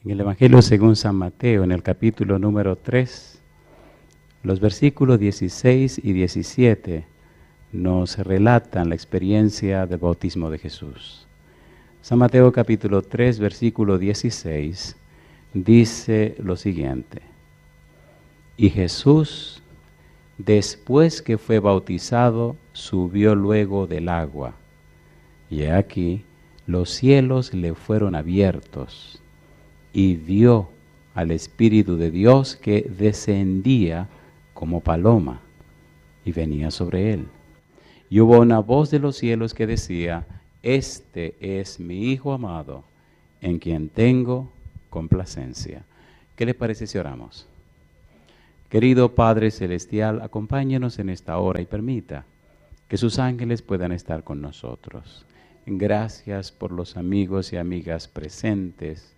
En el Evangelio según San Mateo, en el capítulo número 3, los versículos 16 y 17 nos relatan la experiencia del bautismo de Jesús. San Mateo capítulo 3, versículo 16, dice lo siguiente: Y Jesús, después que fue bautizado, subió luego del agua. Y he aquí, los cielos le fueron abiertos, y vio al Espíritu de Dios que descendía como paloma y venía sobre él. Y hubo una voz de los cielos que decía: Este es mi Hijo amado, en quien tengo complacencia. ¿Qué le parece si oramos? Querido Padre Celestial, acompáñenos en esta hora y permita que sus ángeles puedan estar con nosotros. Gracias por los amigos y amigas presentes.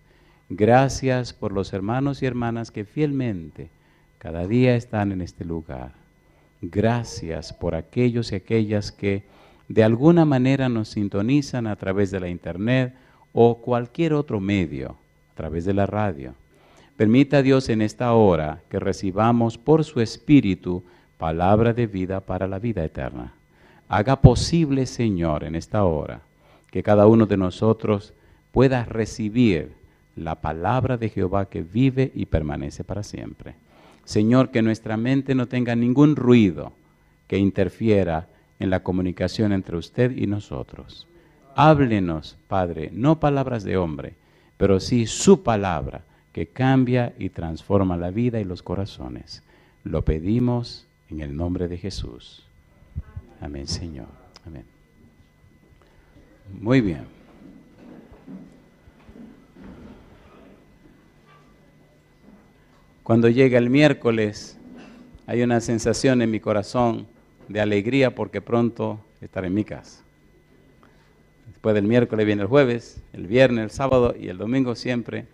Gracias por los hermanos y hermanas que fielmente cada día están en este lugar. Gracias por aquellos y aquellas que de alguna manera nos sintonizan a través de la internet o cualquier otro medio, a través de la radio. Permita Dios en esta hora que recibamos por su Espíritu palabra de vida para la vida eterna. Haga posible, Señor, en esta hora, que cada uno de nosotros pueda recibir la palabra de Jehová que vive y permanece para siempre. Señor, que nuestra mente no tenga ningún ruido que interfiera en la comunicación entre usted y nosotros. Háblenos, Padre, no palabras de hombre, pero sí su palabra que cambia y transforma la vida y los corazones. Lo pedimos en el nombre de Jesús. Amén, Señor. Amén. Muy bien. Cuando llega el miércoles, hay una sensación en mi corazón de alegría porque pronto estaré en mi casa. Después del miércoles viene el jueves, el viernes, el sábado y el domingo siempre.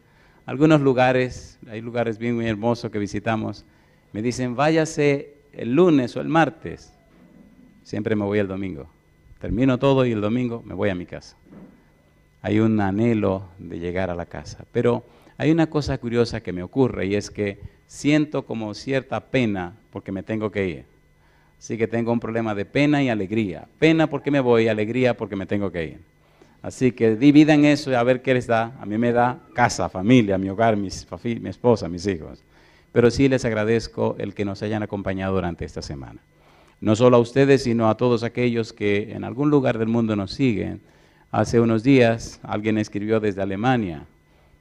Algunos lugares, hay lugares bien muy hermosos que visitamos, me dicen váyase el lunes o el martes. Siempre me voy el domingo. Termino todo y el domingo me voy a mi casa. Hay un anhelo de llegar a la casa, pero hay una cosa curiosa que me ocurre y es que siento como cierta pena porque me tengo que ir. Así que tengo un problema de pena y alegría. Pena porque me voy, alegría porque me tengo que ir. Así que dividan eso y a ver qué les da. A mí me da casa, familia, mi hogar, mi esposa, mis hijos. Pero sí les agradezco el que nos hayan acompañado durante esta semana. No solo a ustedes, sino a todos aquellos que en algún lugar del mundo nos siguen. Hace unos días alguien escribió desde Alemania,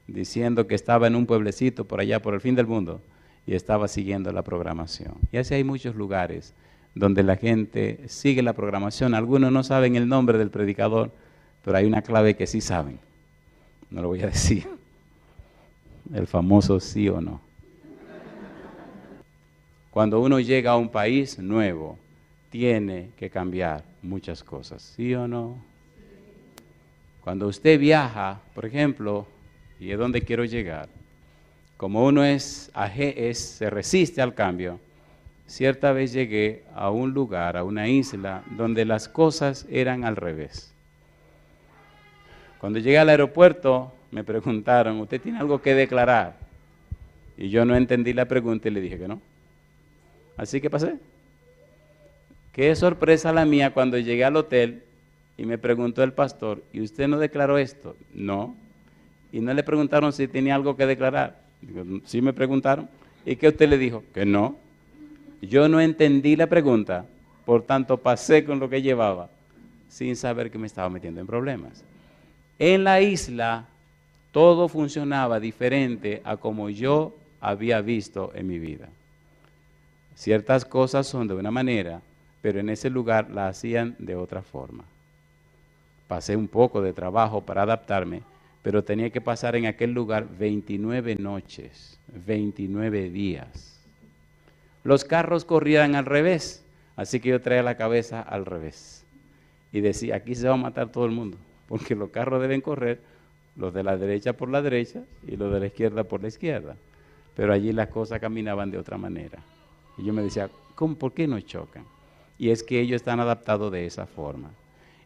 diciendo que estaba en un pueblecito por allá, por el fin del mundo, y estaba siguiendo la programación. Y así hay muchos lugares donde la gente sigue la programación. Algunos no saben el nombre del predicador, pero hay una clave que sí saben. No lo voy a decir. El famoso sí o no. Cuando uno llega a un país nuevo, tiene que cambiar muchas cosas. ¿Sí o no? Cuando usted viaja, por ejemplo, y es donde quiero llegar, como uno se resiste al cambio, cierta vez llegué a un lugar, a una isla, donde las cosas eran al revés. Cuando llegué al aeropuerto, me preguntaron, ¿usted tiene algo que declarar? Y yo no entendí la pregunta y le dije que no. Así que pasé. Qué sorpresa la mía cuando llegué al hotel y me preguntó el pastor, ¿y usted no declaró esto? No. Y no le preguntaron si tenía algo que declarar. Digo, sí me preguntaron. ¿Y qué usted le dijo? Que no. Yo no entendí la pregunta, por tanto pasé con lo que llevaba, sin saber que me estaba metiendo en problemas. En la isla, todo funcionaba diferente a como yo había visto en mi vida. Ciertas cosas son de una manera, pero en ese lugar la hacían de otra forma. Pasé un poco de trabajo para adaptarme, pero tenía que pasar en aquel lugar 29 noches, 29 días. Los carros corrían al revés, así que yo traía la cabeza al revés. Y decía, aquí se va a matar todo el mundo, porque los carros deben correr, los de la derecha por la derecha y los de la izquierda por la izquierda. Pero allí las cosas caminaban de otra manera. Y yo me decía, ¿por qué no chocan? Y es que ellos están adaptados de esa forma.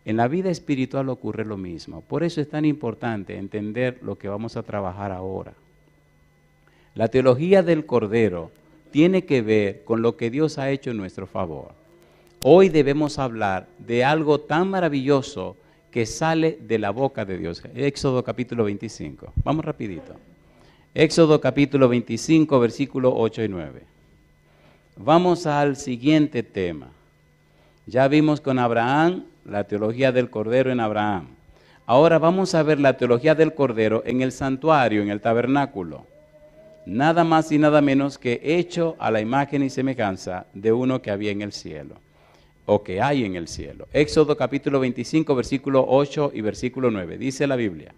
En la vida espiritual ocurre lo mismo. Por eso es tan importante entender lo que vamos a trabajar ahora. La teología del Cordero tiene que ver con lo que Dios ha hecho en nuestro favor. Hoy debemos hablar de algo tan maravilloso que sale de la boca de Dios. Éxodo capítulo 25. Vamos rapidito. Éxodo capítulo 25, versículos 8 y 9. Vamos al siguiente tema. Ya vimos con Abraham la teología del Cordero en Abraham. Ahora vamos a ver la teología del Cordero en el santuario, en el tabernáculo. Nada más y nada menos que hecho a la imagen y semejanza de uno que había en el cielo, o que hay en el cielo. Éxodo capítulo 25, versículo 8 y versículo 9. Dice la Biblia: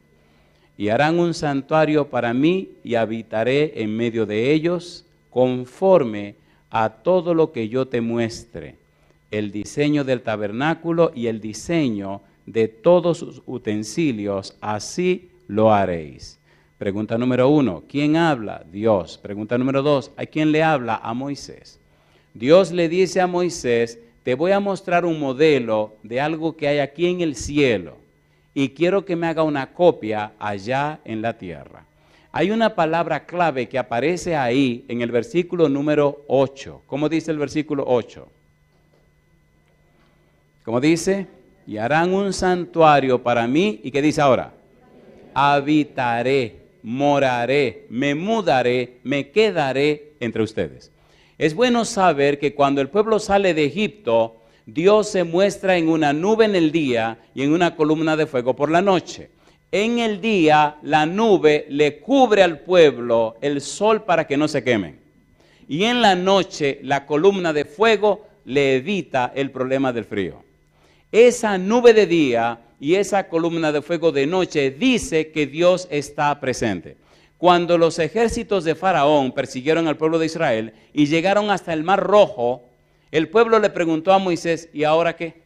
y harán un santuario para mí y habitaré en medio de ellos conforme a todo lo que yo te muestre, el diseño del tabernáculo y el diseño de todos sus utensilios, así lo haréis. Pregunta número 1, ¿quién habla? Dios. Pregunta número 2, ¿a quién le habla? A Moisés. Dios le dice a Moisés: te voy a mostrar un modelo de algo que hay aquí en el cielo y quiero que me haga una copia allá en la tierra. Hay una palabra clave que aparece ahí en el versículo número 8. ¿Cómo dice el versículo 8? ¿Cómo dice? Y harán un santuario para mí. ¿Y qué dice ahora? Habitaré, moraré, me mudaré, me quedaré entre ustedes. Es bueno saber que cuando el pueblo sale de Egipto, Dios se muestra en una nube en el día y en una columna de fuego por la noche. En el día, la nube le cubre al pueblo el sol para que no se quemen. Y en la noche, la columna de fuego le evita el problema del frío. Esa nube de día y esa columna de fuego de noche dice que Dios está presente. Cuando los ejércitos de Faraón persiguieron al pueblo de Israel y llegaron hasta el Mar Rojo, el pueblo le preguntó a Moisés: ¿y ahora qué?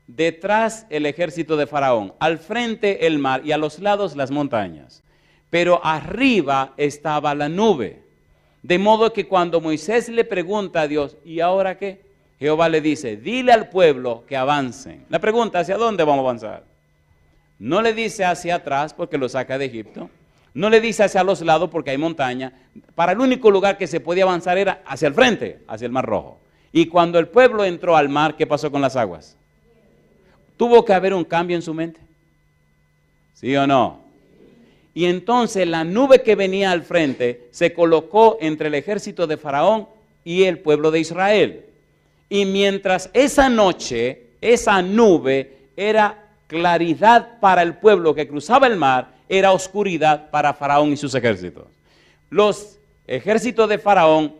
Detrás el ejército de Faraón, al frente el mar y a los lados las montañas. Pero arriba estaba la nube. De modo que cuando Moisés le pregunta a Dios: ¿y ahora qué? Jehová le dice: dile al pueblo que avancen. La pregunta: ¿hacia dónde vamos a avanzar? No le dice hacia atrás porque lo saca de Egipto. No le dice hacia los lados porque hay montaña. Para el único lugar que se podía avanzar era hacia el frente, hacia el Mar Rojo. Y cuando el pueblo entró al mar, ¿qué pasó con las aguas? ¿Tuvo que haber un cambio en su mente? ¿Sí o no? Y entonces la nube que venía al frente se colocó entre el ejército de Faraón y el pueblo de Israel. Y mientras esa noche, esa nube era claridad para el pueblo que cruzaba el mar, era oscuridad para Faraón y sus ejércitos. Los ejércitos de Faraón,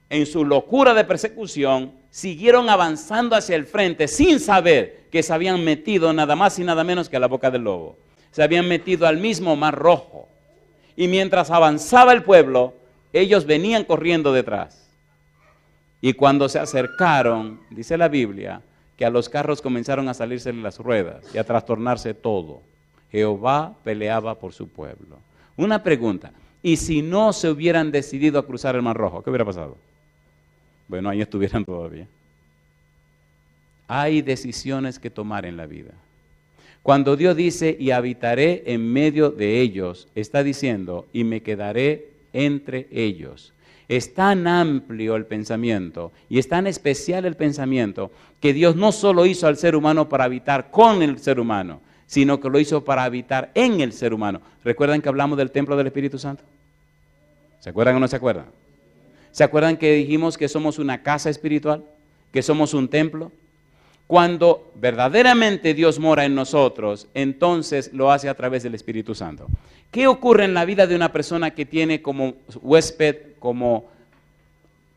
en su locura de persecución, siguieron avanzando hacia el frente sin saber que se habían metido nada más y nada menos que a la boca del lobo. Se habían metido al mismo Mar Rojo. Y mientras avanzaba el pueblo, ellos venían corriendo detrás. Y cuando se acercaron, dice la Biblia, que a los carros comenzaron a salirse las ruedas y a trastornarse todo. Jehová peleaba por su pueblo. Una pregunta: ¿y si no se hubieran decidido a cruzar el Mar Rojo? ¿Qué hubiera pasado? Bueno, ahí estuvieran todavía. Hay decisiones que tomar en la vida. Cuando Dios dice: y habitaré en medio de ellos, está diciendo: y me quedaré entre ellos. Es tan amplio el pensamiento y es tan especial el pensamiento que Dios no solo hizo al ser humano para habitar con el ser humano, sino que lo hizo para habitar en el ser humano. ¿Recuerdan que hablamos del templo del Espíritu Santo? ¿Se acuerdan o no se acuerdan? ¿Se acuerdan que dijimos que somos una casa espiritual? ¿Que somos un templo? Cuando verdaderamente Dios mora en nosotros, entonces lo hace a través del Espíritu Santo. ¿Qué ocurre en la vida de una persona que tiene como huésped, como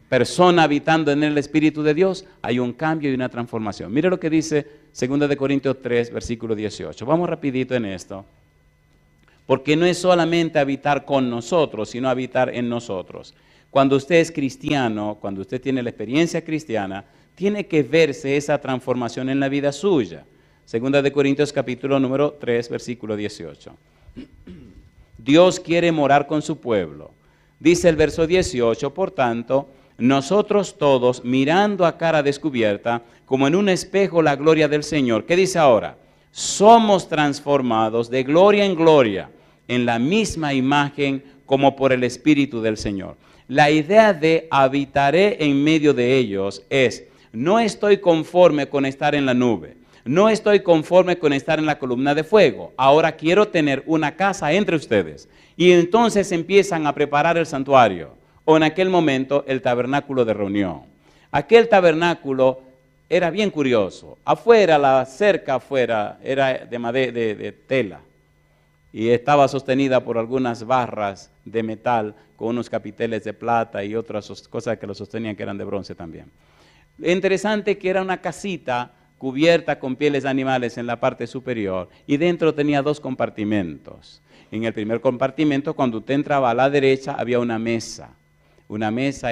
persona habitando en el Espíritu de Dios? Hay un cambio y una transformación. Mire lo que dice 2 de Corintios 3, versículo 18. Vamos rapidito en esto. Porque no es solamente habitar con nosotros, sino habitar en nosotros. Cuando usted es cristiano, cuando usted tiene la experiencia cristiana, tiene que verse esa transformación en la vida suya. 2 de Corintios capítulo número 3, versículo 18. Dios quiere morar con su pueblo. Dice el verso 18, por tanto, nosotros todos, mirando a cara descubierta, como en un espejo la gloria del Señor. ¿Qué dice ahora? Somos transformados de gloria en gloria, en la misma imagen, como por el Espíritu del Señor. La idea de habitaré en medio de ellos es, no estoy conforme con estar en la nube, no estoy conforme con estar en la columna de fuego, ahora quiero tener una casa entre ustedes. Y entonces empiezan a preparar el santuario, o en aquel momento el tabernáculo de reunión. Aquel tabernáculo era bien curioso. Afuera, la cerca afuera era de tela y estaba sostenida por algunas barras de metal con unos capiteles de plata y otras cosas que lo sostenían que eran de bronce también. Interesante que era una casita cubierta con pieles de animales en la parte superior y dentro tenía 2 compartimentos. En el primer compartimento, cuando usted entraba a la derecha, había una mesa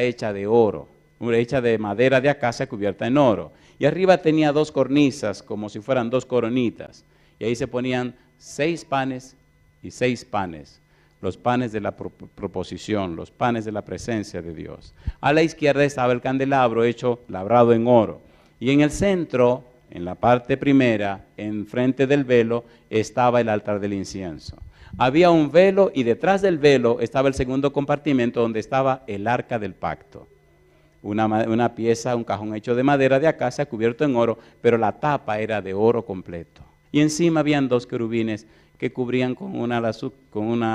hecha de oro, hecha de madera de acacia cubierta en oro. Y arriba tenía 2 cornisas, como si fueran 2 coronitas. Y ahí se ponían 6 panes y 6 panes. Los panes de la proposición, los panes de la presencia de Dios. A la izquierda estaba el candelabro hecho, labrado en oro. Y en el centro, en la parte primera, enfrente del velo, estaba el altar del incienso. Había un velo y detrás del velo estaba el segundo compartimento donde estaba el arca del pacto. Una pieza, un cajón hecho de madera de acacia cubierto en oro, pero la tapa era de oro completo. Y encima habían 2 querubines que cubrían con una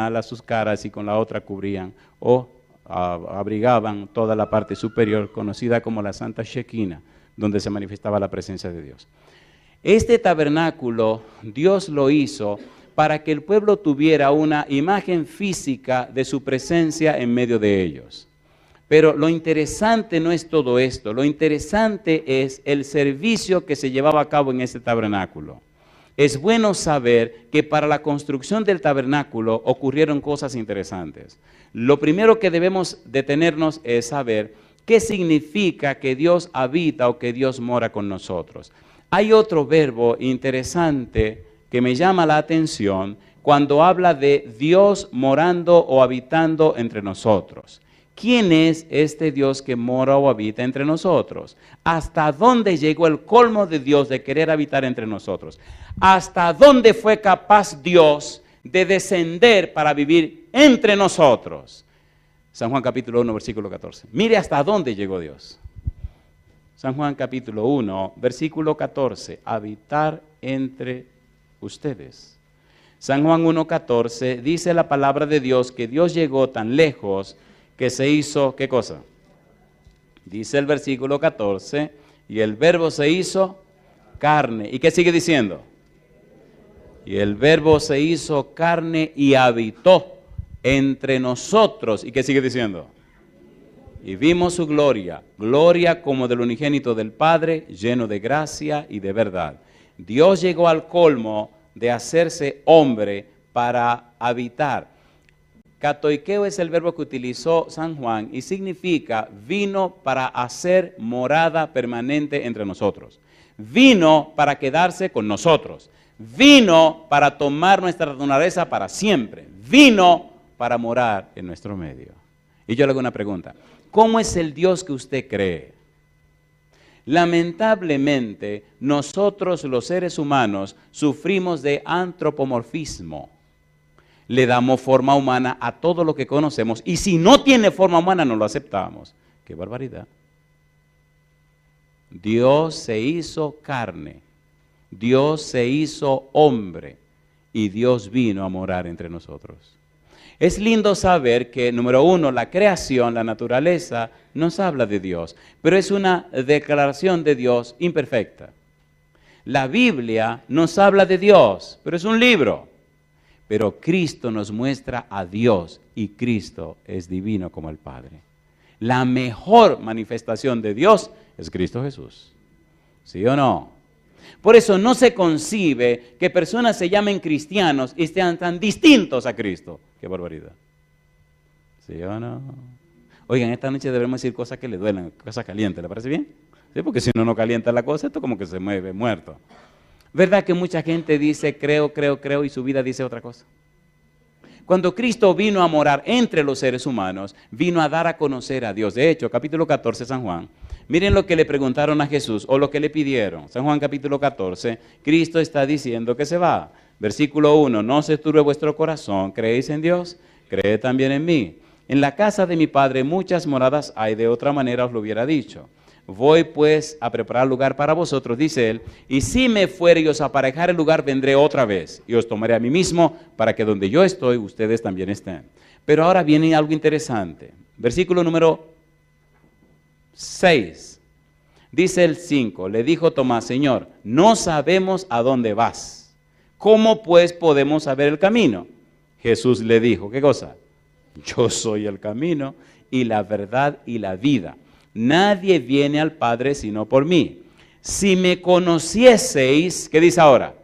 ala sus caras y con la otra cubrían o abrigaban toda la parte superior, conocida como la Santa Shekinah, donde se manifestaba la presencia de Dios. Este tabernáculo Dios lo hizo para que el pueblo tuviera una imagen física de su presencia en medio de ellos. Pero lo interesante no es todo esto, lo interesante es el servicio que se llevaba a cabo en este tabernáculo. Es bueno saber que para la construcción del tabernáculo ocurrieron cosas interesantes. Lo primero que debemos detenernos es saber qué significa que Dios habita o que Dios mora con nosotros. Hay otro verbo interesante que me llama la atención cuando habla de Dios morando o habitando entre nosotros. ¿Quién es este Dios que mora o habita entre nosotros? ¿Hasta dónde llegó el colmo de Dios de querer habitar entre nosotros? ¿Hasta dónde fue capaz Dios de descender para vivir entre nosotros? San Juan capítulo 1, versículo 14. Mire hasta dónde llegó Dios. San Juan capítulo 1, versículo 14. Habitar entre ustedes. San Juan 1:14 dice la palabra de Dios que Dios llegó tan lejos que se hizo, ¿qué cosa? Dice el versículo 14, y el verbo se hizo carne. ¿Y qué sigue diciendo? Y el verbo se hizo carne y habitó entre nosotros. ¿Y qué sigue diciendo? Y vimos su gloria, gloria como del unigénito del Padre, lleno de gracia y de verdad. Dios llegó al colmo de hacerse hombre para habitar. Katoikeo es el verbo que utilizó San Juan y significa vino para hacer morada permanente entre nosotros. Vino para quedarse con nosotros. Vino para tomar nuestra naturaleza para siempre. Vino para morar en nuestro medio. Y yo le hago una pregunta. ¿Cómo es el Dios que usted cree? Lamentablemente, nosotros los seres humanos sufrimos de antropomorfismo. Le damos forma humana a todo lo que conocemos y si no tiene forma humana no lo aceptamos. ¡Qué barbaridad! Dios se hizo carne, Dios se hizo hombre y Dios vino a morar entre nosotros. Es lindo saber que, número uno, la creación, la naturaleza, nos habla de Dios, pero es una declaración de Dios imperfecta. La Biblia nos habla de Dios, pero es un libro. Pero Cristo nos muestra a Dios y Cristo es divino como el Padre. La mejor manifestación de Dios es Cristo Jesús. ¿Sí o no? Por eso no se concibe que personas se llamen cristianos y sean tan distintos a Cristo. ¡Qué barbaridad! ¿Sí o no? Oigan, esta noche debemos decir cosas que le duelen, cosas calientes. ¿Le parece bien? Sí, porque si no calienta la cosa, esto como que se mueve muerto. ¿Verdad que mucha gente dice creo y su vida dice otra cosa? Cuando Cristo vino a morar entre los seres humanos, vino a dar a conocer a Dios. De hecho, capítulo 14, San Juan, miren lo que le preguntaron a Jesús o lo que le pidieron. San Juan capítulo 14, Cristo está diciendo que se va. Versículo 1, no se turbe vuestro corazón, creéis en Dios, Cree también en mí. En la casa de mi Padre muchas moradas hay, de otra manera os lo hubiera dicho. Voy pues a preparar lugar para vosotros, dice él, y si me fuere y os aparejare el lugar, vendré otra vez y os tomaré a mí mismo, para que donde yo estoy, ustedes también estén. Pero ahora viene algo interesante. Versículo número 6. Dice el 5, le dijo Tomás, Señor, no sabemos a dónde vas. ¿Cómo pues podemos saber el camino? Jesús le dijo, ¿qué cosa? Yo soy el camino y la verdad y la vida. Nadie viene al Padre sino por mí. Si me conocieseis, ¿qué dice ahora?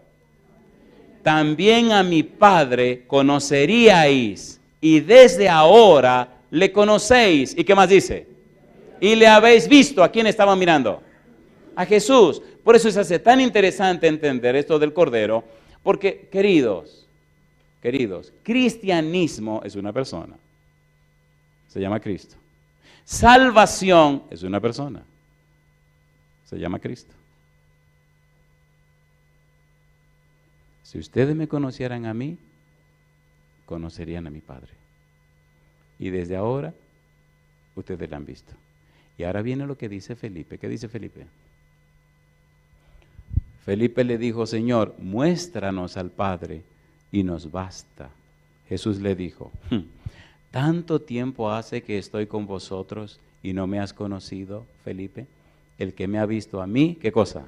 También a mi Padre conoceríais, y desde ahora le conocéis. ¿Y qué más dice? Y le habéis visto. ¿A quién estaban mirando? A Jesús. Por eso se hace tan interesante entender esto del Cordero, porque, queridos, cristianismo es una persona. Se llama Cristo. Salvación es una persona. Se llama Cristo. Si ustedes me conocieran a mí, conocerían a mi Padre. Y desde ahora, ustedes lo han visto. Y ahora viene lo que dice Felipe. ¿Qué dice Felipe? Felipe le dijo, Señor, muéstranos al Padre y nos basta. Jesús le dijo, ¿tanto tiempo hace que estoy con vosotros y no me has conocido, Felipe? El que me ha visto a mí, ¿qué cosa?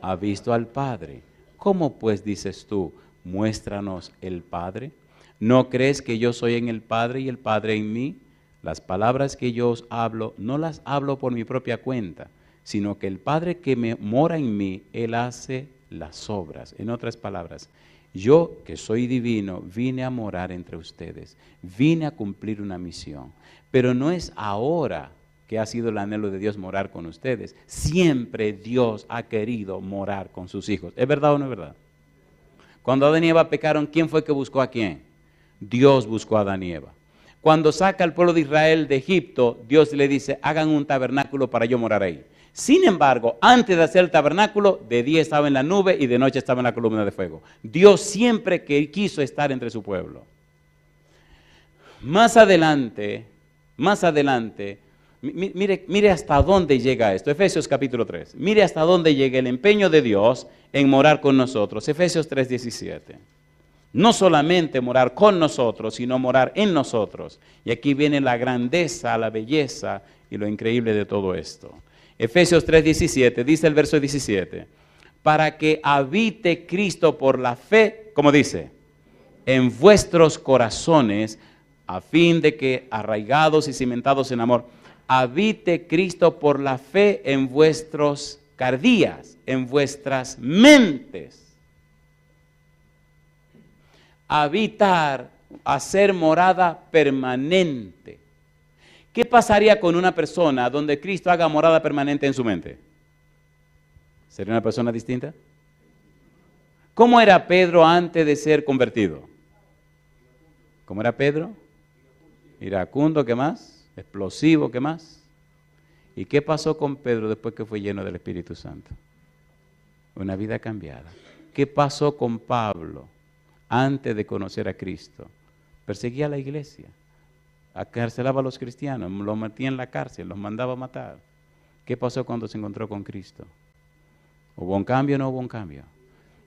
Ha visto al Padre. ¿Cómo pues dices tú, muéstranos el Padre? ¿No crees que yo soy en el Padre y el Padre en mí? Las palabras que yo os hablo, no las hablo por mi propia cuenta, sino que el Padre que mora en mí, Él hace las obras. En otras palabras, yo que soy divino, vine a morar entre ustedes, vine a cumplir una misión, pero no es ahora que ha sido el anhelo de Dios morar con ustedes. Siempre Dios ha querido morar con sus hijos. ¿Es verdad o no es verdad? Cuando Adán y Eva pecaron, ¿quién fue que buscó a quién? Dios buscó a Adán y Eva. Cuando saca al pueblo de Israel de Egipto, Dios le dice, hagan un tabernáculo para yo morar ahí. Sin embargo, antes de hacer el tabernáculo, de día estaba en la nube y de noche estaba en la columna de fuego. Dios siempre quiso estar entre su pueblo. Más adelante, mire hasta dónde llega esto. Efesios capítulo 3. Mire hasta dónde llega el empeño de Dios en morar con nosotros. Efesios 3:17. No solamente morar con nosotros, sino morar en nosotros. Y aquí viene la grandeza, la belleza y lo increíble de todo esto. Efesios 3:17, dice el verso 17, para que habite Cristo por la fe, ¿cómo dice? En vuestros corazones, a fin de que, arraigados y cimentados en amor, habite Cristo por la fe en vuestros cardías, en vuestras mentes. Habitar, hacer morada permanente. ¿Qué pasaría con una persona donde Cristo haga morada permanente en su mente? ¿Sería una persona distinta? ¿Cómo era Pedro antes de ser convertido? ¿Cómo era Pedro? Iracundo, ¿qué más? Explosivo, ¿qué más? ¿Y qué pasó con Pedro después que fue lleno del Espíritu Santo? Una vida cambiada. ¿Qué pasó con Pablo antes de conocer a Cristo? Perseguía a la iglesia, acarcelaba a los cristianos, los metía en la cárcel, los mandaba a matar. ¿Qué pasó cuando se encontró con Cristo? ¿Hubo un cambio o no hubo un cambio?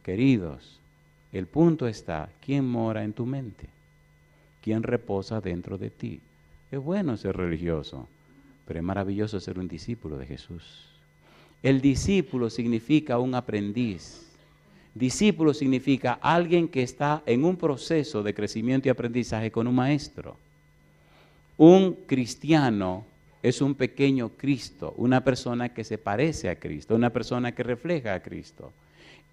Queridos, el punto está, ¿quién mora en tu mente? ¿Quién reposa dentro de ti? Es bueno ser religioso, pero es maravilloso ser un discípulo de Jesús. El discípulo significa un aprendiz. Discípulo significa alguien que está en un proceso de crecimiento y aprendizaje con un maestro. Un cristiano es un pequeño Cristo, una persona que se parece a Cristo, una persona que refleja a Cristo.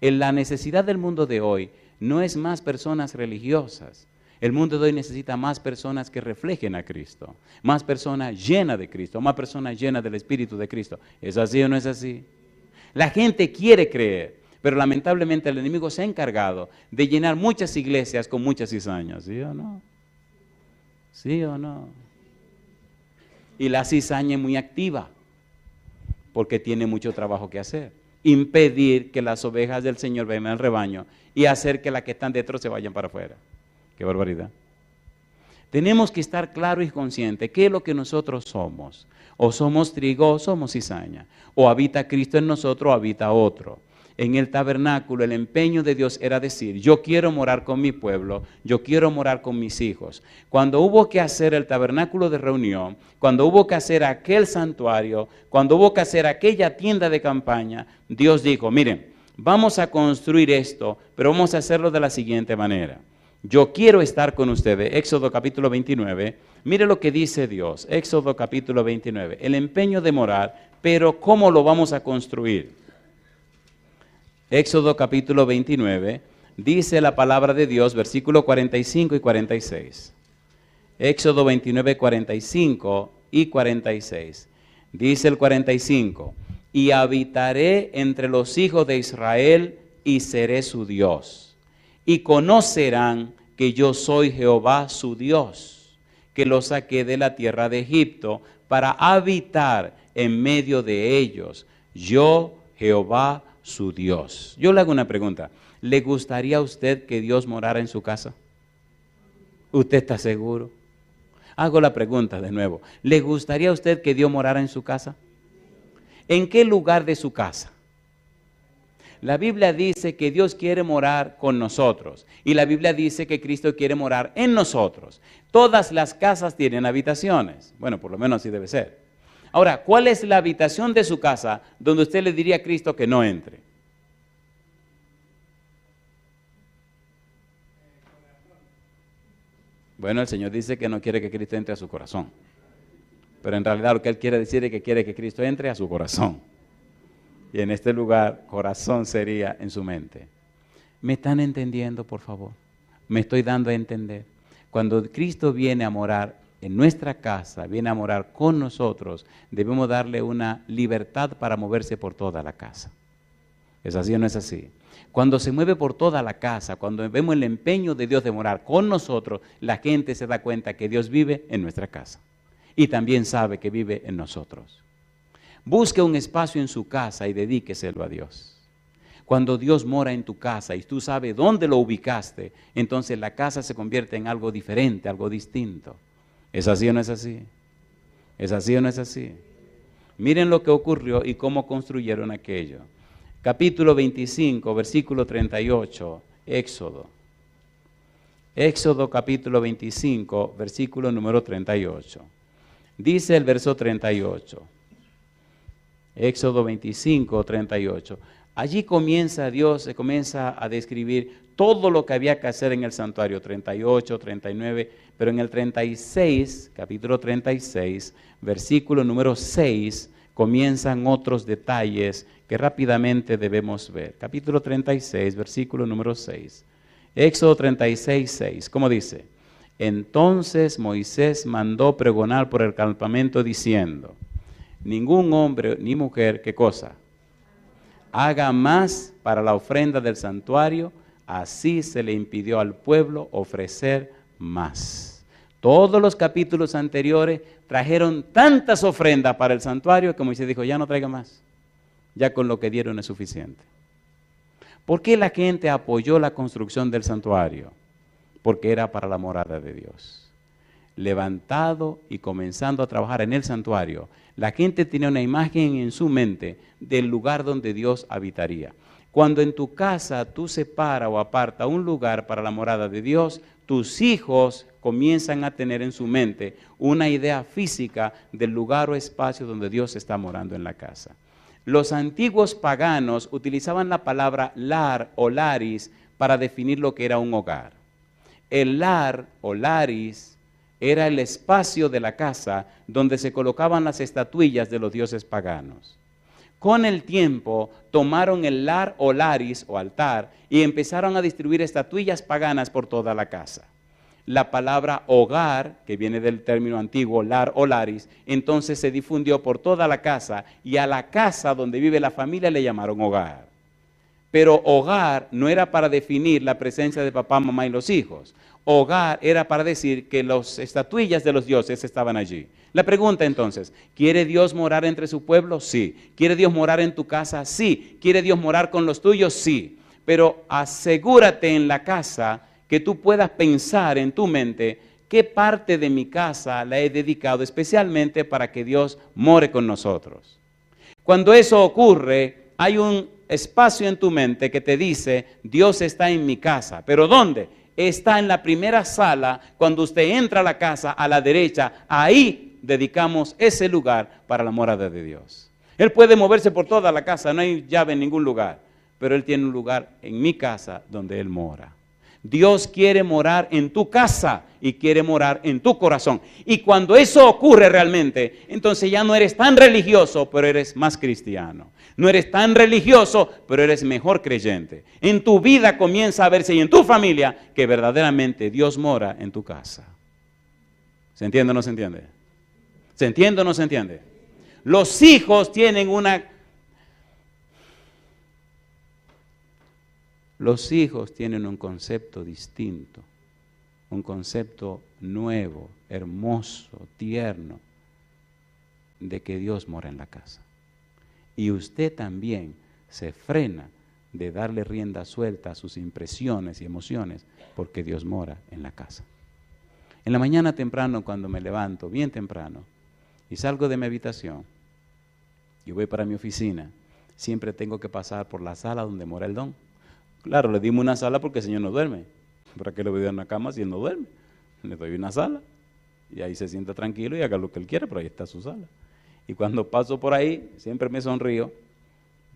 La necesidad del mundo de hoy no es más personas religiosas. El mundo de hoy necesita más personas que reflejen a Cristo, más personas llenas de Cristo, más personas llenas del Espíritu de Cristo. ¿Es así o no es así? La gente quiere creer, pero lamentablemente el enemigo se ha encargado de llenar muchas iglesias con muchas cizañas. ¿Sí o no? ¿Sí o no? Y la cizaña es muy activa, porque tiene mucho trabajo que hacer. Impedir que las ovejas del Señor vengan al rebaño y hacer que las que están dentro se vayan para afuera. ¡Qué barbaridad! Tenemos que estar claros y conscientes qué es lo que nosotros somos. O somos trigo o somos cizaña. O habita Cristo en nosotros o habita otro. En el tabernáculo el empeño de Dios era decir, yo quiero morar con mi pueblo, yo quiero morar con mis hijos. Cuando hubo que hacer el tabernáculo de reunión, cuando hubo que hacer aquel santuario, cuando hubo que hacer aquella tienda de campaña, Dios dijo, miren, vamos a construir esto, pero vamos a hacerlo de la siguiente manera. Yo quiero estar con ustedes. Éxodo capítulo 29. Mire lo que dice Dios. Éxodo capítulo 29. El empeño de morar, pero ¿cómo lo vamos a construir? Éxodo capítulo 29. Dice la palabra de Dios, versículos 45 y 46. Éxodo 29, 45 y 46. Dice el 45. Y habitaré entre los hijos de Israel y seré su Dios. Y conocerán que yo soy Jehová su Dios, que los saqué de la tierra de Egipto para habitar en medio de ellos. Yo, Jehová su Dios. Yo le hago una pregunta. ¿Le gustaría a usted que Dios morara en su casa? ¿Usted está seguro? Hago la pregunta de nuevo. ¿Le gustaría a usted que Dios morara en su casa? ¿En qué lugar de su casa? La Biblia dice que Dios quiere morar con nosotros y la Biblia dice que Cristo quiere morar en nosotros. Todas las casas tienen habitaciones. Bueno, por lo menos así debe ser. Ahora, ¿cuál es la habitación de su casa donde usted le diría a Cristo que no entre? Bueno, el Señor dice que no quiere que Cristo entre a su corazón. Pero en realidad lo que Él quiere decir es que quiere que Cristo entre a su corazón. Y en este lugar, corazón sería en su mente. ¿Me están entendiendo, por favor? Me estoy dando a entender. Cuando Cristo viene a morar en nuestra casa, viene a morar con nosotros, debemos darle una libertad para moverse por toda la casa. ¿Es así o no es así? Cuando se mueve por toda la casa, cuando vemos el empeño de Dios de morar con nosotros, la gente se da cuenta que Dios vive en nuestra casa. Y también sabe que vive en nosotros. Busque un espacio en su casa y dedíqueselo a Dios. Cuando Dios mora en tu casa y tú sabes dónde lo ubicaste, entonces la casa se convierte en algo diferente, algo distinto. ¿Es así o no es así? ¿Es así o no es así? Miren lo que ocurrió y cómo construyeron aquello. Capítulo 25, versículo 38, Éxodo. Éxodo capítulo 25, versículo número 38. Dice el verso 38. Éxodo 25, 38. Allí comienza Dios, se comienza a describir todo lo que había que hacer en el santuario, 38, 39, pero en el 36, capítulo 36, versículo número 6, comienzan otros detalles que rápidamente debemos ver. Capítulo 36, versículo número 6. Éxodo 36, 6, ¿cómo dice? Entonces Moisés mandó pregonar por el campamento diciendo, ningún hombre ni mujer, ¿qué cosa? Haga más para la ofrenda del santuario, así se le impidió al pueblo ofrecer más. Todos los capítulos anteriores trajeron tantas ofrendas para el santuario que Moisés dijo, ya no traiga más, ya con lo que dieron es suficiente. ¿Por qué la gente apoyó la construcción del santuario? Porque era para la morada de Dios. Levantado y comenzando a trabajar en el santuario, la gente tenía una imagen en su mente del lugar donde Dios habitaría. Cuando en tu casa tú separas o apartas un lugar para la morada de Dios, tus hijos comienzan a tener en su mente una idea física del lugar o espacio donde Dios está morando en la casa. Los antiguos paganos utilizaban la palabra lar o laris para definir lo que era un hogar. El lar o laris era el espacio de la casa donde se colocaban las estatuillas de los dioses paganos. Con el tiempo tomaron el lar o laris o altar y empezaron a distribuir estatuillas paganas por toda la casa. La palabra hogar, que viene del término antiguo lar o laris, entonces se difundió por toda la casa y a la casa donde vive la familia le llamaron hogar. Pero hogar no era para definir la presencia de papá, mamá y los hijos. Hogar era para decir que las estatuillas de los dioses estaban allí. La pregunta entonces, ¿quiere Dios morar entre su pueblo? Sí. ¿Quiere Dios morar en tu casa? Sí. ¿Quiere Dios morar con los tuyos? Sí. Pero asegúrate en la casa que tú puedas pensar en tu mente ¿Qué parte de mi casa la he dedicado especialmente para que Dios more con nosotros? Cuando eso ocurre, hay un espacio en tu mente que te dice, Dios está en mi casa. ¿Pero dónde? Está en la primera sala. Cuando usted entra a la casa, a la derecha, ahí dedicamos ese lugar para la morada de Dios. Él puede moverse por toda la casa, no hay llave en ningún lugar, pero Él tiene un lugar en mi casa donde Él mora. Dios quiere morar en tu casa y quiere morar en tu corazón. Y cuando eso ocurre realmente, entonces ya no eres tan religioso, pero eres más cristiano. No eres tan religioso, pero eres mejor creyente. En tu vida comienza a verse y en tu familia que verdaderamente Dios mora en tu casa. ¿Se entiende o no se entiende? ¿Se entiende o no se entiende? Los hijos tienen Los hijos tienen un concepto distinto, un concepto nuevo, hermoso, tierno, de que Dios mora en la casa. Y usted también se frena de darle rienda suelta a sus impresiones y emociones, porque Dios mora en la casa. En la mañana temprano, cuando me levanto, bien temprano, y salgo de mi habitación, y voy para mi oficina, siempre tengo que pasar por la sala donde mora el don. Claro, le dimos una sala porque el Señor no duerme. ¿Para qué le voy a dar una cama si Él no duerme? Le doy una sala y ahí se sienta tranquilo y haga lo que Él quiera, pero ahí está su sala. Y cuando paso por ahí, siempre me sonrío,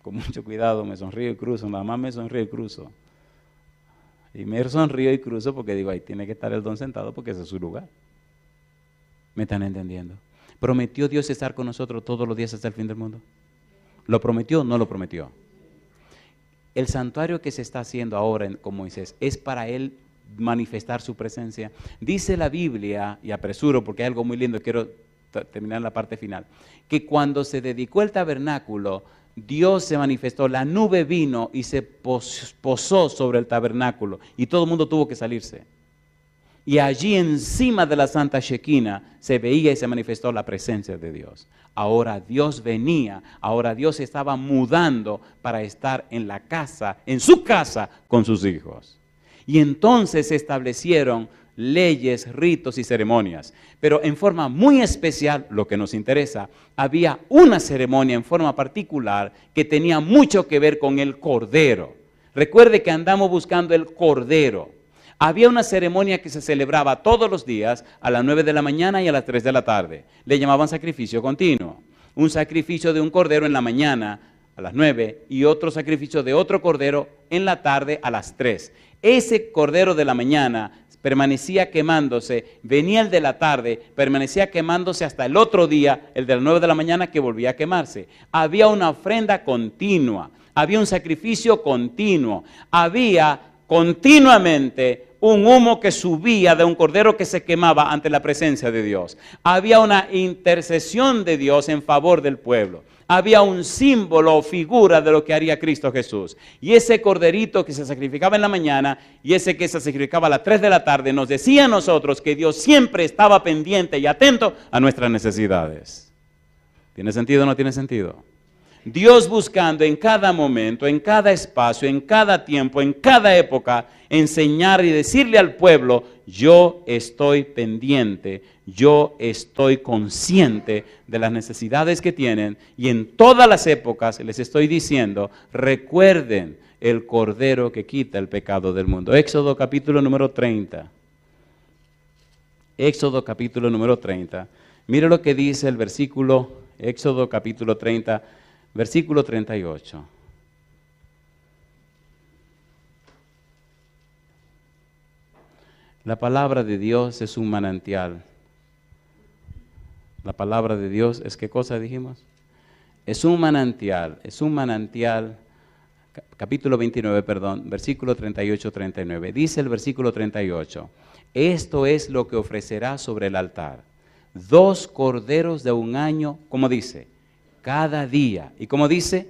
con mucho cuidado, me sonrío y cruzo, nada más me sonrío y cruzo. Y me sonrío y cruzo porque digo, ahí tiene que estar el don sentado porque ese es su lugar. ¿Me están entendiendo? ¿Prometió Dios estar con nosotros todos los días hasta el fin del mundo? ¿Lo prometió o no lo prometió? El santuario que se está haciendo ahora con Moisés es para Él manifestar su presencia. Dice la Biblia, y apresuro porque hay algo muy lindo, quiero terminar la parte final, que cuando se dedicó el tabernáculo, Dios se manifestó, la nube vino y se posó sobre el tabernáculo y todo el mundo tuvo que salirse. Y allí encima de la Santa Shekinah se veía y se manifestó la presencia de Dios. Ahora Dios venía, ahora Dios estaba mudando para estar en la casa, en su casa con sus hijos. Y entonces se establecieron leyes, ritos y ceremonias. Pero en forma muy especial, lo que nos interesa, había una ceremonia en forma particular que tenía mucho que ver con el Cordero. Recuerde que andamos buscando el Cordero. Había una ceremonia que se celebraba todos los días a las 9 de la mañana y a las 3 de la tarde. Le llamaban sacrificio continuo. Un sacrificio de un cordero en la mañana a las 9 y otro sacrificio de otro cordero en la tarde a las 3. Ese cordero de la mañana permanecía quemándose, venía el de la tarde, permanecía quemándose hasta el otro día, el de las 9 de la mañana que volvía a quemarse. Había una ofrenda continua, había un sacrificio continuo, había continuamente un humo que subía de un cordero que se quemaba ante la presencia de Dios. Había una intercesión de Dios en favor del pueblo. Había un símbolo o figura de lo que haría Cristo Jesús. Y ese corderito que se sacrificaba en la mañana y ese que se sacrificaba a las 3 de la tarde nos decía a nosotros que Dios siempre estaba pendiente y atento a nuestras necesidades. ¿Tiene sentido o no tiene sentido? Dios buscando en cada momento, en cada espacio, en cada tiempo, en cada época, enseñar y decirle al pueblo, yo estoy pendiente, yo estoy consciente de las necesidades que tienen y en todas las épocas les estoy diciendo, recuerden el Cordero que quita el pecado del mundo. Éxodo capítulo número 30. Éxodo capítulo número 30. Mire lo que dice el versículo, Éxodo capítulo 30, versículo 38. La palabra de Dios es un manantial. La palabra de Dios es, ¿qué cosa dijimos? Es un manantial, capítulo 29, perdón, versículo 38-39. Dice el versículo 38, esto es lo que ofrecerás sobre el altar. 2 corderos de un año, ¿cómo dice? Cada día. ¿Y cómo dice?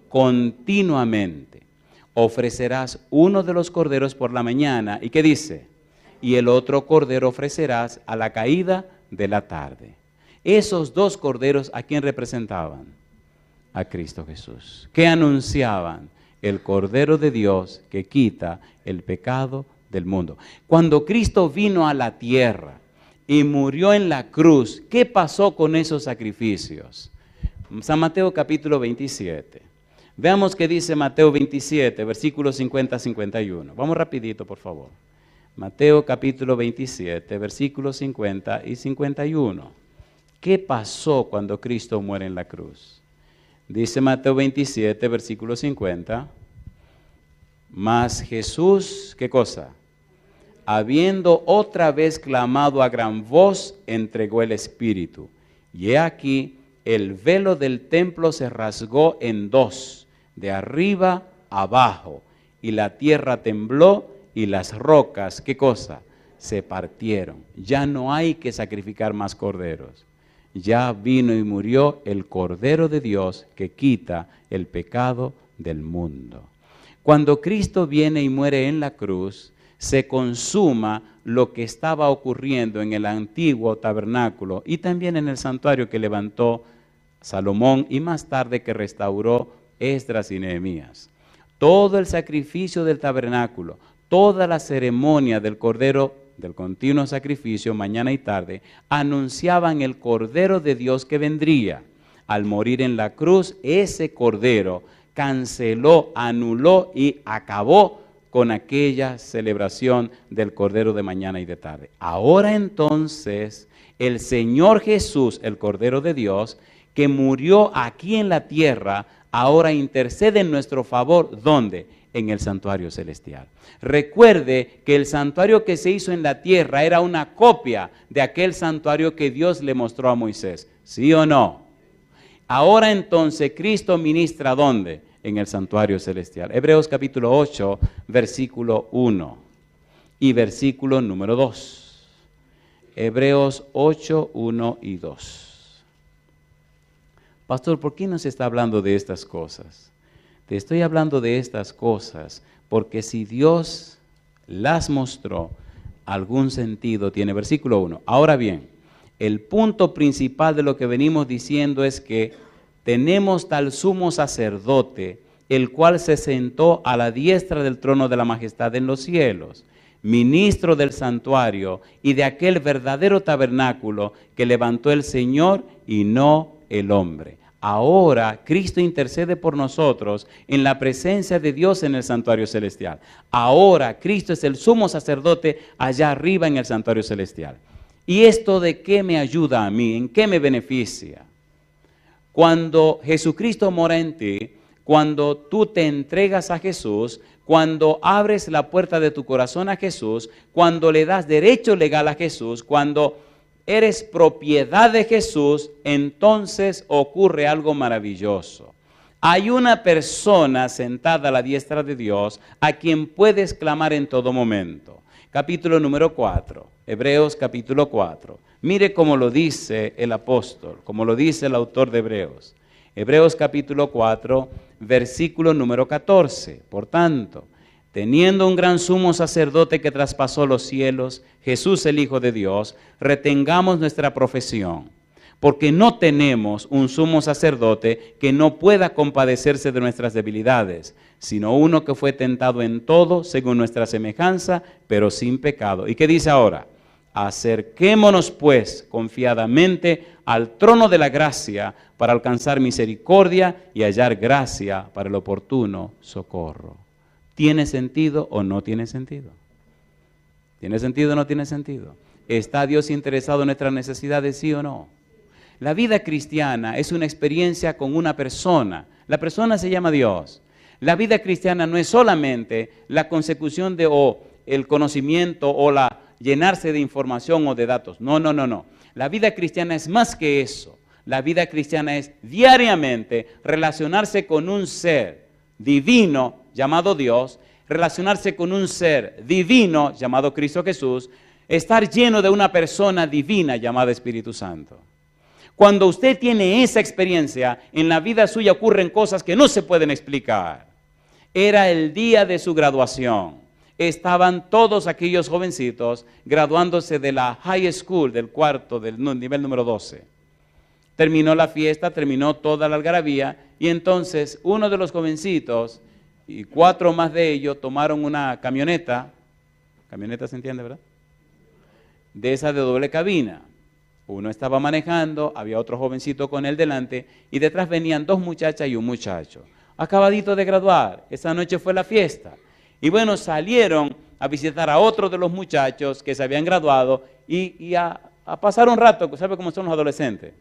Continuamente. Ofrecerás uno de los corderos por la mañana. ¿Y qué dice? Y el otro cordero ofrecerás a la caída de la tarde. Esos 2 corderos, ¿a quién representaban? A Cristo Jesús. ¿Qué anunciaban? El Cordero de Dios que quita el pecado del mundo. Cuando Cristo vino a la tierra, y murió en la cruz. ¿Qué pasó con esos sacrificios? San Mateo capítulo 27. Veamos qué dice Mateo 27, versículos 50-51. Vamos rapidito, por favor. Mateo capítulo 27, versículos 50 y 51. ¿Qué pasó cuando Cristo muere en la cruz? Dice Mateo 27, versículo 50. Mas Jesús, ¿qué cosa? Habiendo otra vez clamado a gran voz, entregó el Espíritu. Y he aquí, el velo del templo se rasgó en dos, de arriba abajo, y la tierra tembló y las rocas, ¿qué cosa? Se partieron. Ya no hay que sacrificar más corderos. Ya vino y murió el Cordero de Dios que quita el pecado del mundo. Cuando Cristo viene y muere en la cruz, se consuma lo que estaba ocurriendo en el antiguo tabernáculo y también en el santuario que levantó Salomón y más tarde que restauró Esdras y Nehemías. Todo el sacrificio del tabernáculo, toda la ceremonia del cordero, del continuo sacrificio, mañana y tarde, anunciaban el Cordero de Dios que vendría. Al morir en la cruz, ese Cordero canceló, anuló y acabó con aquella celebración del Cordero de mañana y de tarde. Ahora entonces, el Señor Jesús, el Cordero de Dios, que murió aquí en la tierra, ahora intercede en nuestro favor. ¿Dónde? En el santuario celestial. Recuerde que el santuario que se hizo en la tierra era una copia de aquel santuario que Dios le mostró a Moisés. ¿Sí o no? Ahora entonces Cristo ministra ¿dónde? En el santuario celestial. Hebreos capítulo 8, versículo 1 y versículo número 2. Hebreos 8, 1 y 2. Pastor, ¿por qué nos está hablando de estas cosas? Te estoy hablando de estas cosas porque si Dios las mostró, algún sentido tiene. Versículo 1. Ahora bien, el punto principal de lo que venimos diciendo es que tenemos tal sumo sacerdote, el cual se sentó a la diestra del trono de la majestad en los cielos, ministro del santuario y de aquel verdadero tabernáculo que levantó el Señor y no el hombre. Ahora Cristo intercede por nosotros en la presencia de Dios en el santuario celestial. Ahora Cristo es el sumo sacerdote allá arriba en el santuario celestial. ¿Y esto de qué me ayuda a mí? ¿En qué me beneficia? Cuando Jesucristo mora en ti, cuando tú te entregas a Jesús, cuando abres la puerta de tu corazón a Jesús, cuando le das derecho legal a Jesús, cuando eres propiedad de Jesús, entonces ocurre algo maravilloso. Hay una persona sentada a la diestra de Dios a quien puedes clamar en todo momento. Capítulo número 4, Hebreos capítulo 4. Mire cómo lo dice el apóstol, como lo dice el autor de Hebreos. Hebreos capítulo 4, versículo número 14. Por tanto, teniendo un gran sumo sacerdote que traspasó los cielos, Jesús el Hijo de Dios, retengamos nuestra profesión, porque no tenemos un sumo sacerdote que no pueda compadecerse de nuestras debilidades, sino uno que fue tentado en todo según nuestra semejanza, pero sin pecado. ¿Y qué dice ahora? Acerquémonos pues confiadamente al trono de la gracia para alcanzar misericordia y hallar gracia para el oportuno socorro. ¿Tiene sentido o no tiene sentido? ¿Tiene sentido o no tiene sentido? ¿Está Dios interesado en nuestras necesidades, sí o no? La vida cristiana es una experiencia con una persona. La persona se llama Dios. La vida cristiana no es solamente la consecución de el conocimiento o la llenarse de información o de datos. No. La vida cristiana es más que eso. La vida cristiana es diariamente relacionarse con un ser divino llamado Dios, relacionarse con un ser divino llamado Cristo Jesús, estar lleno de una persona divina llamada Espíritu Santo. Cuando usted tiene esa experiencia, en la vida suya ocurren cosas que no se pueden explicar. Era el día de su graduación. Estaban todos aquellos jovencitos graduándose de la high school, del cuarto, del nivel número 12. Terminó la fiesta, terminó toda la algarabía, y entonces uno de los jovencitos y 4 más de ellos tomaron una camioneta. Camioneta se entiende, ¿verdad? de esa de doble cabina. Uno estaba manejando, había otro jovencito con él delante y detrás venían 2 muchachas y un muchacho. Acabadito de graduar, esa noche fue la fiesta. Y bueno, salieron a visitar a otro de los muchachos que se habían graduado y a pasar un rato. ¿Sabe cómo son los adolescentes?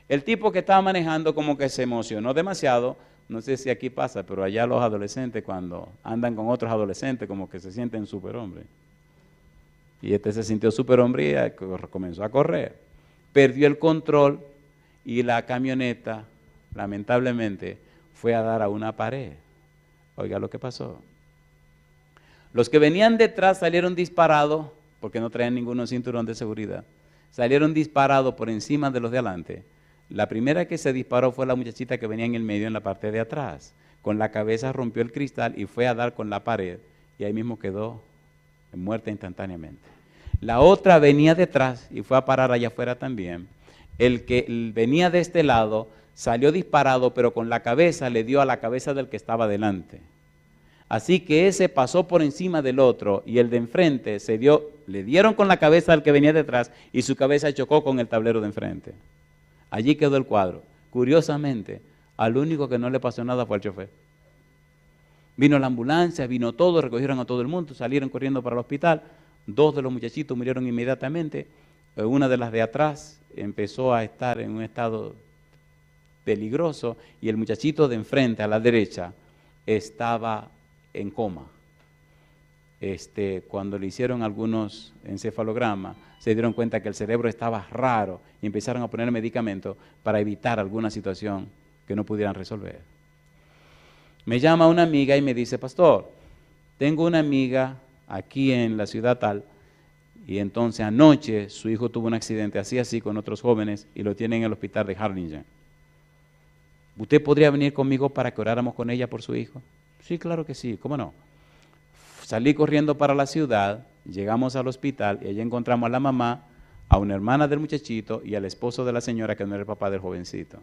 El tipo que estaba manejando como que se emocionó demasiado. No sé si aquí pasa, pero allá los adolescentes cuando andan con otros adolescentes como que se sienten superhombres. Y este se sintió superhombre y comenzó a correr. Perdió el control y la camioneta, lamentablemente, fue a dar a una pared. Oiga lo que pasó. Los que venían detrás salieron disparados, porque no traían ningún cinturón de seguridad. Salieron disparados por encima de los de adelante. La primera que se disparó fue la muchachita que venía en el medio, en la parte de atrás. Con la cabeza rompió el cristal y fue a dar con la pared. Y ahí mismo quedó muerta instantáneamente. La otra venía detrás y fue a parar allá afuera también. El que venía de este lado salió disparado, pero con la cabeza le dio a la cabeza del que estaba delante. Así que ese pasó por encima del otro y el de enfrente le dieron con la cabeza al que venía detrás y su cabeza chocó con el tablero de enfrente. Allí quedó el cuadro. Curiosamente, al único que no le pasó nada fue al chofer. Vino la ambulancia, vino todo, recogieron a todo el mundo, salieron corriendo para el hospital. 2 de los muchachitos murieron inmediatamente. Una de las de atrás empezó a estar en un estado peligroso y el muchachito de enfrente, a la derecha, estaba en coma. Cuando le hicieron algunos encefalogramas, se dieron cuenta que el cerebro estaba raro y empezaron a poner medicamentos para evitar alguna situación que no pudieran resolver. Me llama una amiga y me dice, pastor, tengo una amiga aquí en la ciudad tal, y entonces anoche su hijo tuvo un accidente así con otros jóvenes y lo tienen en el hospital de Harlingen. ¿Usted podría venir conmigo para que oráramos con ella por su hijo? Sí, claro que sí, ¿cómo no? Salí corriendo para la ciudad, llegamos al hospital y allí encontramos a la mamá, a una hermana del muchachito y al esposo de la señora que no era el papá del jovencito.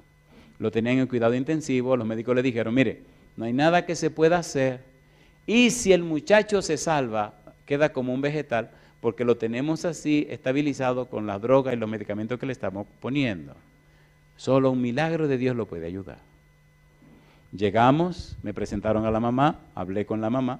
Lo tenían en cuidado intensivo, los médicos le dijeron, mire, no hay nada que se pueda hacer y si el muchacho se salva, queda como un vegetal porque lo tenemos así estabilizado con las drogas y los medicamentos que le estamos poniendo. Solo un milagro de Dios lo puede ayudar. Llegamos, me presentaron a la mamá, hablé con la mamá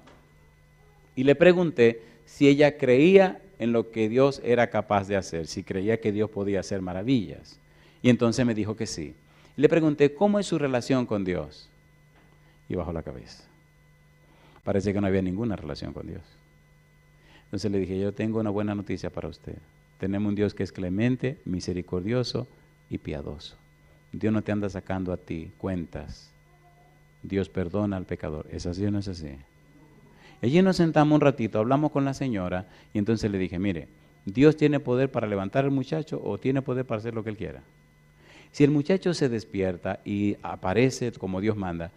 y le pregunté si ella creía en lo que Dios era capaz de hacer, si creía que Dios podía hacer maravillas. Y entonces me dijo que sí. Le pregunté, ¿cómo es su relación con Dios? Y bajó la cabeza. Parece que no había ninguna relación con Dios. Entonces le dije, yo tengo una buena noticia para usted. Tenemos un Dios que es clemente, misericordioso y piadoso. Dios no te anda sacando a ti cuentas. Dios perdona al pecador. ¿Es así o no es así? Y allí nos sentamos un ratito, hablamos con la señora y entonces le dije, mire, ¿Dios tiene poder para levantar al muchacho o tiene poder para hacer lo que Él quiera? Si el muchacho se despierta y aparece como Dios manda,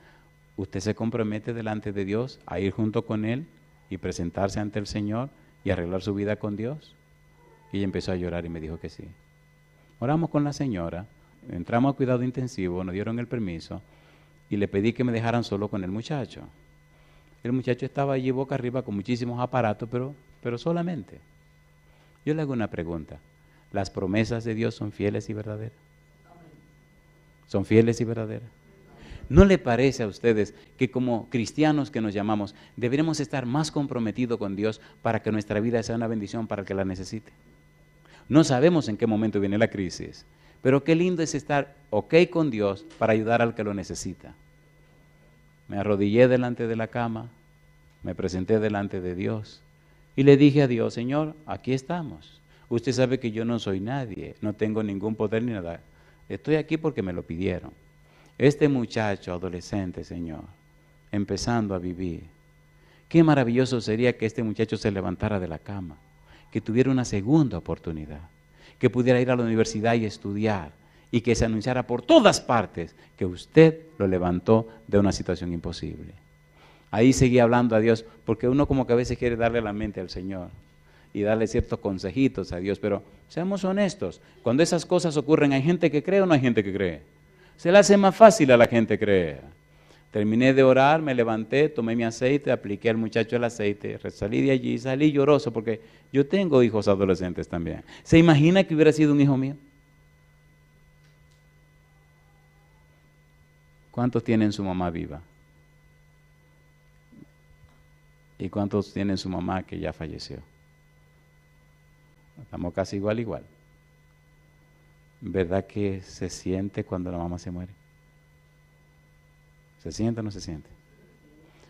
¿usted se compromete delante de Dios a ir junto con Él y presentarse ante el Señor y arreglar su vida con Dios? Y ella empezó a llorar y me dijo que sí. Oramos con la señora, entramos a cuidado intensivo, nos dieron el permiso y le pedí que me dejaran solo con el muchacho. El muchacho estaba allí boca arriba con muchísimos aparatos, pero solamente. Yo le hago una pregunta. ¿Las promesas de Dios son fieles y verdaderas? ¿Son fieles y verdaderas? ¿No le parece a ustedes que como cristianos que nos llamamos, deberíamos estar más comprometidos con Dios para que nuestra vida sea una bendición para el que la necesite? No sabemos en qué momento viene la crisis, pero qué lindo es estar ok con Dios para ayudar al que lo necesita. Me arrodillé delante de la cama, me presenté delante de Dios y le dije a Dios, Señor, aquí estamos. Usted sabe que yo no soy nadie, no tengo ningún poder ni nada. Estoy aquí porque me lo pidieron. Este muchacho adolescente, Señor, empezando a vivir, qué maravilloso sería que este muchacho se levantara de la cama, que tuviera una segunda oportunidad, que pudiera ir a la universidad y estudiar, y que se anunciara por todas partes que usted lo levantó de una situación imposible. Ahí seguí hablando a Dios, porque uno como que a veces quiere darle la mente al Señor y darle ciertos consejitos a Dios, pero seamos honestos, cuando esas cosas ocurren, ¿hay gente que cree o no hay gente que cree? Se le hace más fácil a la gente creer. Terminé de orar, me levanté, tomé mi aceite, apliqué al muchacho el aceite, salí de allí, salí lloroso porque yo tengo hijos adolescentes también. ¿Se imagina que hubiera sido un hijo mío? ¿Cuántos tienen su mamá viva? ¿Y cuántos tienen su mamá que ya falleció? Estamos casi igual. ¿Verdad que se siente cuando la mamá se muere? ¿Se siente o no se siente?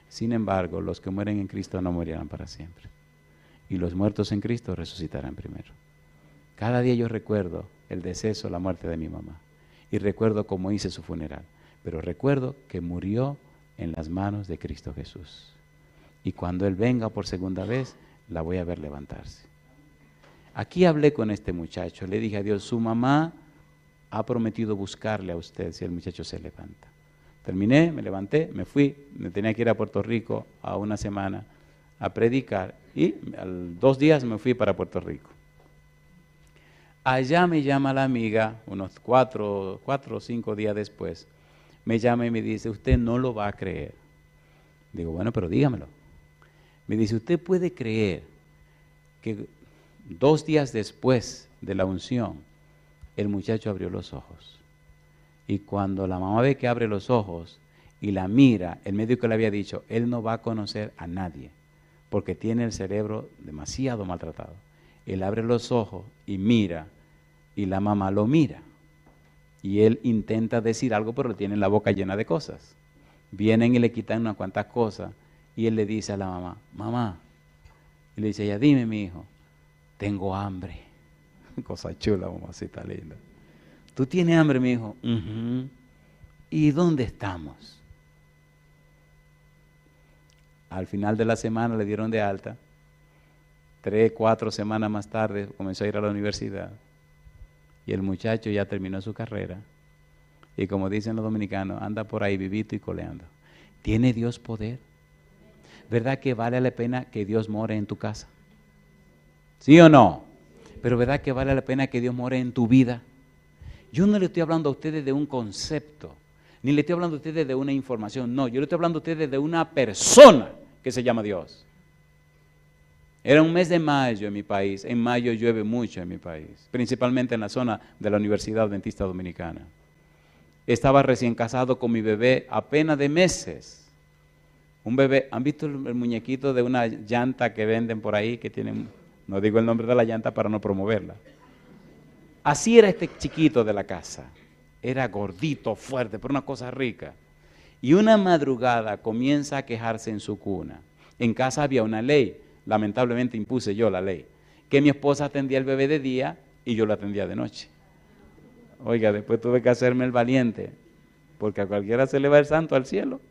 Sin embargo, los que mueren en Cristo no morirán para siempre. Y los muertos en Cristo resucitarán primero. Cada día yo recuerdo el deceso, la muerte de mi mamá. Y recuerdo cómo hice su funeral. Pero recuerdo que murió en las manos de Cristo Jesús. Y cuando Él venga por segunda vez, la voy a ver levantarse. Aquí hablé con este muchacho, le dije a Dios, su mamá ha prometido buscarle a usted si el muchacho se levanta. Terminé, me levanté, me fui, me tenía que ir a Puerto Rico a una semana a predicar y a los 2 días me fui para Puerto Rico. Allá me llama la amiga, unos 4 o 5 días después, me llama y me dice, usted no lo va a creer. Digo, bueno, pero dígamelo. Me dice, usted puede creer que 2 días después de la unción, el muchacho abrió los ojos. Y cuando la mamá ve que abre los ojos y la mira, el médico le había dicho, él no va a conocer a nadie, porque tiene el cerebro demasiado maltratado. Él abre los ojos y mira, y la mamá lo mira. Y él intenta decir algo, pero tiene la boca llena de cosas. Vienen y le quitan unas cuantas cosas, y él le dice a la mamá, mamá, y le dice ella, dime mi hijo, tengo hambre. Cosa chula, mamacita linda. ¿Tú tienes hambre, mi hijo? Uh-huh. ¿Y dónde estamos? Al final de la semana le dieron de alta. 3, 4 semanas más tarde comenzó a ir a la universidad. Y el muchacho ya terminó su carrera. Y como dicen los dominicanos, anda por ahí vivito y coleando. ¿Tiene Dios poder? ¿Verdad que vale la pena que Dios more en tu casa? ¿Sí o no? Pero ¿verdad que vale la pena que Dios more en tu vida? Yo no le estoy hablando a ustedes de un concepto, ni le estoy hablando a ustedes de una información, no, yo le estoy hablando a ustedes de una persona que se llama Dios. Era un mes de mayo en mi país, en mayo llueve mucho en mi país, principalmente en la zona de la Universidad Adventista Dominicana. Estaba recién casado con mi bebé apenas de meses. Un bebé, ¿han visto el muñequito de una llanta que venden por ahí que tienen, no digo el nombre de la llanta para no promoverla? Así era este chiquito de la casa. Era gordito, fuerte, pero una cosa rica. Y una madrugada comienza a quejarse en su cuna. En casa había una ley, lamentablemente impuse yo la ley, que mi esposa atendía al bebé de día y yo lo atendía de noche. Oiga, después tuve que hacerme el valiente, porque a cualquiera se le va el santo al cielo.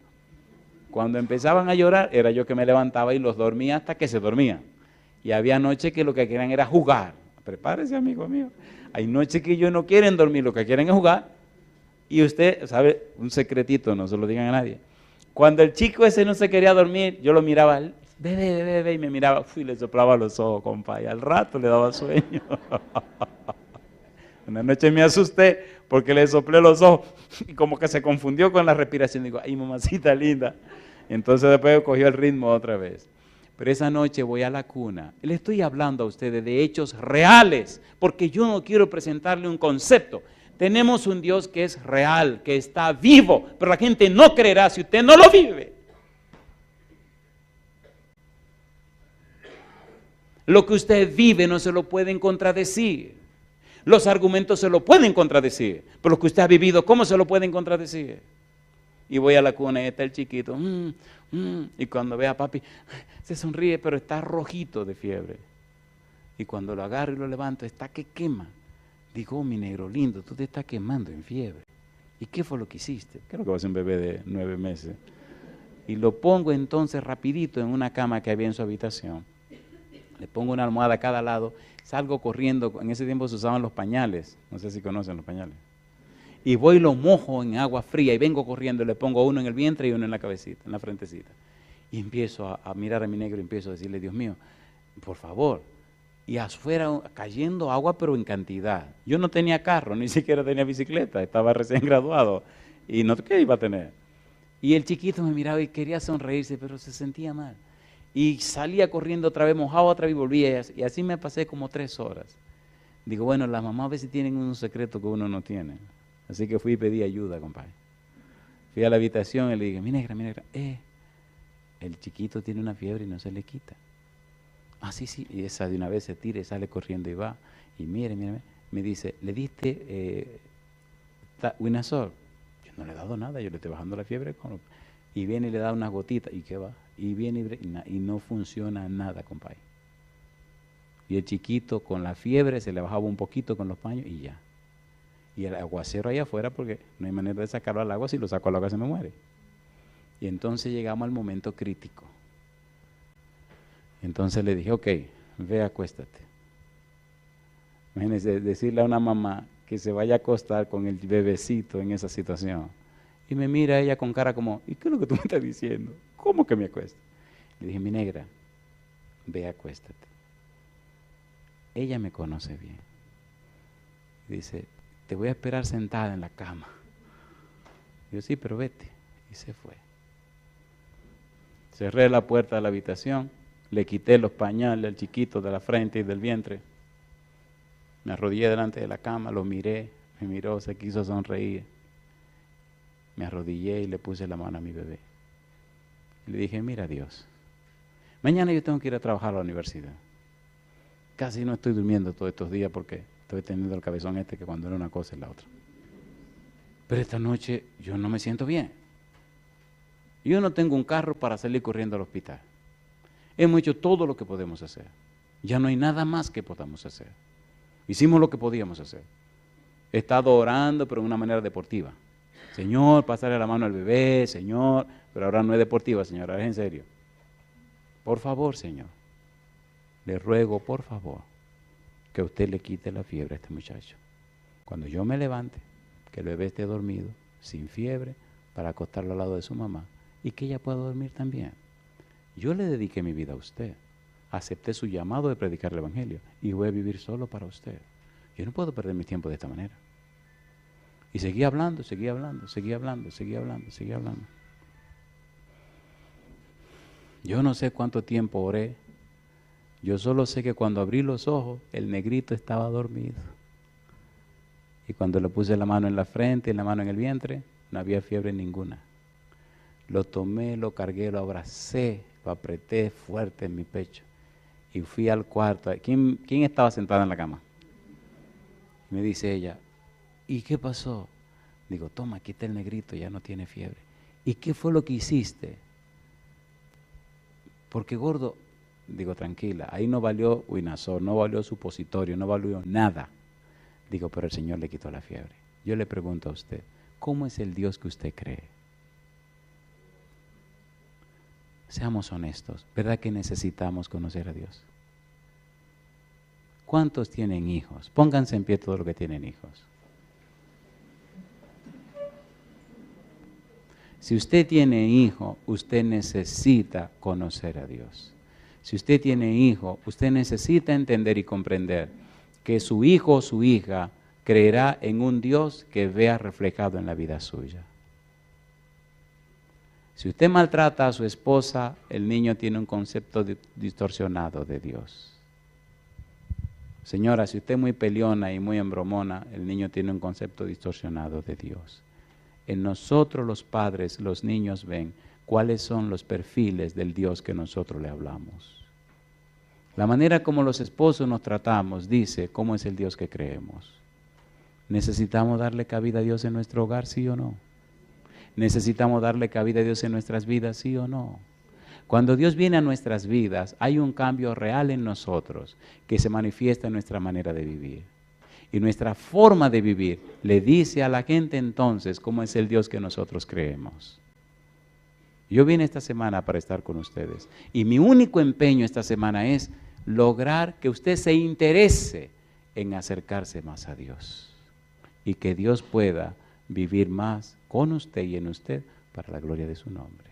Cuando empezaban a llorar, era yo que me levantaba y los dormía hasta que se dormían. Y había noches que lo que querían era jugar. Prepárese, amigo mío. Hay noches que ellos no quieren dormir, lo que quieren es jugar. Y usted, ¿sabe? Un secretito, no se lo digan a nadie. Cuando el chico ese no se quería dormir, yo lo miraba, bebé, y me miraba, y le soplaba los ojos, compa, y al rato le daba sueño. Una noche me asusté porque le soplé los ojos y como que se confundió con la respiración. Digo, ay, mamacita linda. Entonces después cogió el ritmo otra vez. Pero esa noche voy a la cuna. Le estoy hablando a ustedes de hechos reales, porque yo no quiero presentarle un concepto. Tenemos un Dios que es real, que está vivo, pero la gente no creerá si usted no lo vive. Lo que usted vive no se lo pueden contradecir. Los argumentos se lo pueden contradecir, pero lo que usted ha vivido, ¿cómo se lo pueden contradecir? Y voy a la cuna y está el chiquito, y cuando ve a papi, se sonríe, pero está rojito de fiebre. Y cuando lo agarro y lo levanto, está que quema. Digo, oh, mi negro lindo, tú te estás quemando en fiebre. ¿Y qué fue lo que hiciste? Creo que va a ser un bebé de 9 meses. Y lo pongo entonces rapidito en una cama que había en su habitación. Le pongo una almohada a cada lado, salgo corriendo, en ese tiempo se usaban los pañales, no sé si conocen los pañales. Y voy y lo mojo en agua fría y vengo corriendo, le pongo uno en el vientre y uno en la cabecita, en la frentecita. Y empiezo a mirar a mi negro y empiezo a decirle, Dios mío, por favor. Y afuera cayendo agua, pero en cantidad. Yo no tenía carro, ni siquiera tenía bicicleta, estaba recién graduado. Y no, ¿qué iba a tener? Y el chiquito me miraba y quería sonreírse, pero se sentía mal. Y salía corriendo otra vez, mojado otra vez y volvía. Y así me pasé como 3 horas. Digo, bueno, las mamás a veces tienen un secreto que uno no tiene. Así que fui y pedí ayuda, compadre. Fui a la habitación y le dije, mi negra, el chiquito tiene una fiebre y no se le quita. Ah, sí. Y esa de una vez se tira y sale corriendo y va. Y mire, me dice, ¿le diste Winazol? Yo no le he dado nada, yo le estoy bajando la fiebre. Y viene y le da unas gotitas. ¿Y qué va? Y viene y no funciona nada, compadre. Y el chiquito con la fiebre se le bajaba un poquito con los paños y ya. Y el aguacero allá afuera, porque no hay manera de sacarlo al agua, si lo saco al agua se me muere. Y entonces llegamos al momento crítico. Entonces le dije, ok, ve, acuéstate. Imagínense decirle a una mamá que se vaya a acostar con el bebecito en esa situación. Y me mira ella con cara como, ¿y qué es lo que tú me estás diciendo? ¿Cómo que me acuesto? Le dije, mi negra, ve, acuéstate. Ella me conoce bien. Dice, te voy a esperar sentada en la cama. Yo, sí, pero vete. Y se fue. Cerré la puerta de la habitación, le quité los pañales al chiquito de la frente y del vientre. Me arrodillé delante de la cama, lo miré, me miró, se quiso sonreír. Me arrodillé y le puse la mano a mi bebé. Y le dije, mira Dios, mañana yo tengo que ir a trabajar a la universidad. Casi no estoy durmiendo todos estos días porque estoy teniendo el cabezón que cuando era una cosa es la otra. Pero esta noche yo no me siento bien. Yo no tengo un carro para salir corriendo al hospital. Hemos hecho todo lo que podemos hacer. Ya no hay nada más que podamos hacer. Hicimos lo que podíamos hacer. He estado orando, pero de una manera deportiva. Señor, pasarle la mano al bebé, Señor, pero ahora no es deportiva, Señor, ahora es en serio. Por favor, Señor, le ruego, por favor, que usted le quite la fiebre a este muchacho. Cuando yo me levante, que el bebé esté dormido, sin fiebre, para acostarlo al lado de su mamá y que ella pueda dormir también. Yo le dediqué mi vida a usted. Acepté su llamado de predicar el Evangelio y voy a vivir solo para usted. Yo no puedo perder mi tiempo de esta manera. Y seguí hablando. Yo no sé cuánto tiempo oré. Yo solo sé que cuando abrí los ojos, el negrito estaba dormido. Y cuando le puse la mano en la frente y la mano en el vientre, no había fiebre ninguna. Lo tomé, lo cargué, lo abracé, lo apreté fuerte en mi pecho. Y fui al cuarto. ¿Quién estaba sentada en la cama? Me dice ella, ¿y qué pasó? Digo, toma, aquí está el negrito, ya no tiene fiebre. ¿Y qué fue lo que hiciste? Porque gordo, digo, tranquila, ahí no valió Winazol, no valió supositorio, no valió nada. Digo, pero el Señor le quitó la fiebre. Yo le pregunto a usted, ¿cómo es el Dios que usted cree? Seamos honestos, ¿verdad que necesitamos conocer a Dios? ¿Cuántos tienen hijos? Pónganse en pie todos los que tienen hijos. Si usted tiene hijo, usted necesita conocer a Dios. Si usted tiene hijo, usted necesita entender y comprender que su hijo o su hija creerá en un Dios que vea reflejado en la vida suya. Si usted maltrata a su esposa, el niño tiene un concepto distorsionado de Dios. Señora, si usted es muy peleona y muy embromona, el niño tiene un concepto distorsionado de Dios. En nosotros los padres, los niños ven cuáles son los perfiles del Dios que nosotros le hablamos. La manera como los esposos nos tratamos dice cómo es el Dios que creemos. ¿Necesitamos darle cabida a Dios en nuestro hogar, sí o no? ¿Necesitamos darle cabida a Dios en nuestras vidas, sí o no? Cuando Dios viene a nuestras vidas, hay un cambio real en nosotros que se manifiesta en nuestra manera de vivir. Y nuestra forma de vivir le dice a la gente entonces cómo es el Dios que nosotros creemos. Yo vine esta semana para estar con ustedes y mi único empeño esta semana es lograr que usted se interese en acercarse más a Dios y que Dios pueda vivir más con usted y en usted para la gloria de su nombre.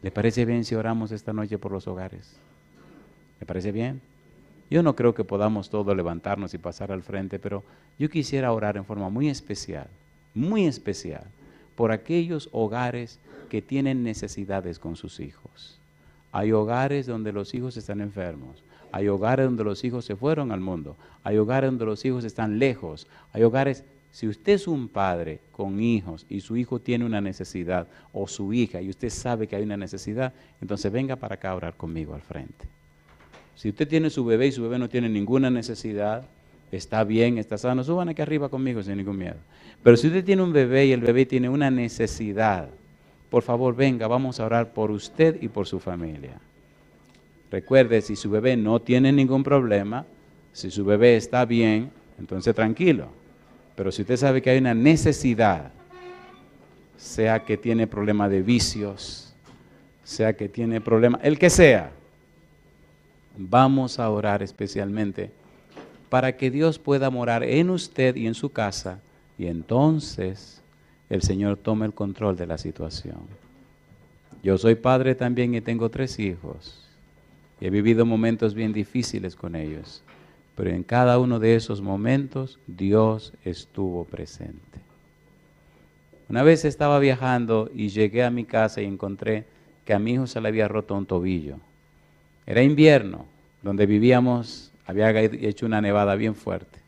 ¿Le parece bien si oramos esta noche por los hogares? ¿Le parece bien? Yo no creo que podamos todos levantarnos y pasar al frente, pero yo quisiera orar en forma muy especial por aquellos hogares que tienen necesidades con sus hijos. Hay hogares donde los hijos están enfermos. Hay hogares donde los hijos se fueron al mundo. Hay hogares donde los hijos están lejos. Hay hogares, si usted es un padre con hijos y su hijo tiene una necesidad, o su hija, y usted sabe que hay una necesidad, entonces venga para acá a orar conmigo al frente. Si usted tiene su bebé y su bebé no tiene ninguna necesidad, está bien, está sano, suban aquí arriba conmigo sin ningún miedo. Pero si usted tiene un bebé y el bebé tiene una necesidad, por favor venga, vamos a orar por usted y por su familia. Recuerde, si su bebé no tiene ningún problema, si su bebé está bien, entonces tranquilo. Pero si usted sabe que hay una necesidad, sea que tiene problema de vicios, sea que tiene problema, el que sea, vamos a orar especialmente para que Dios pueda morar en usted y en su casa, y entonces el Señor tome el control de la situación. Yo soy padre también y tengo 3 hijos. He vivido momentos bien difíciles con ellos, pero en cada uno de esos momentos Dios estuvo presente. Una vez estaba viajando y llegué a mi casa y encontré que a mi hijo se le había roto un tobillo. Era invierno, donde vivíamos, había hecho una nevada bien fuerte.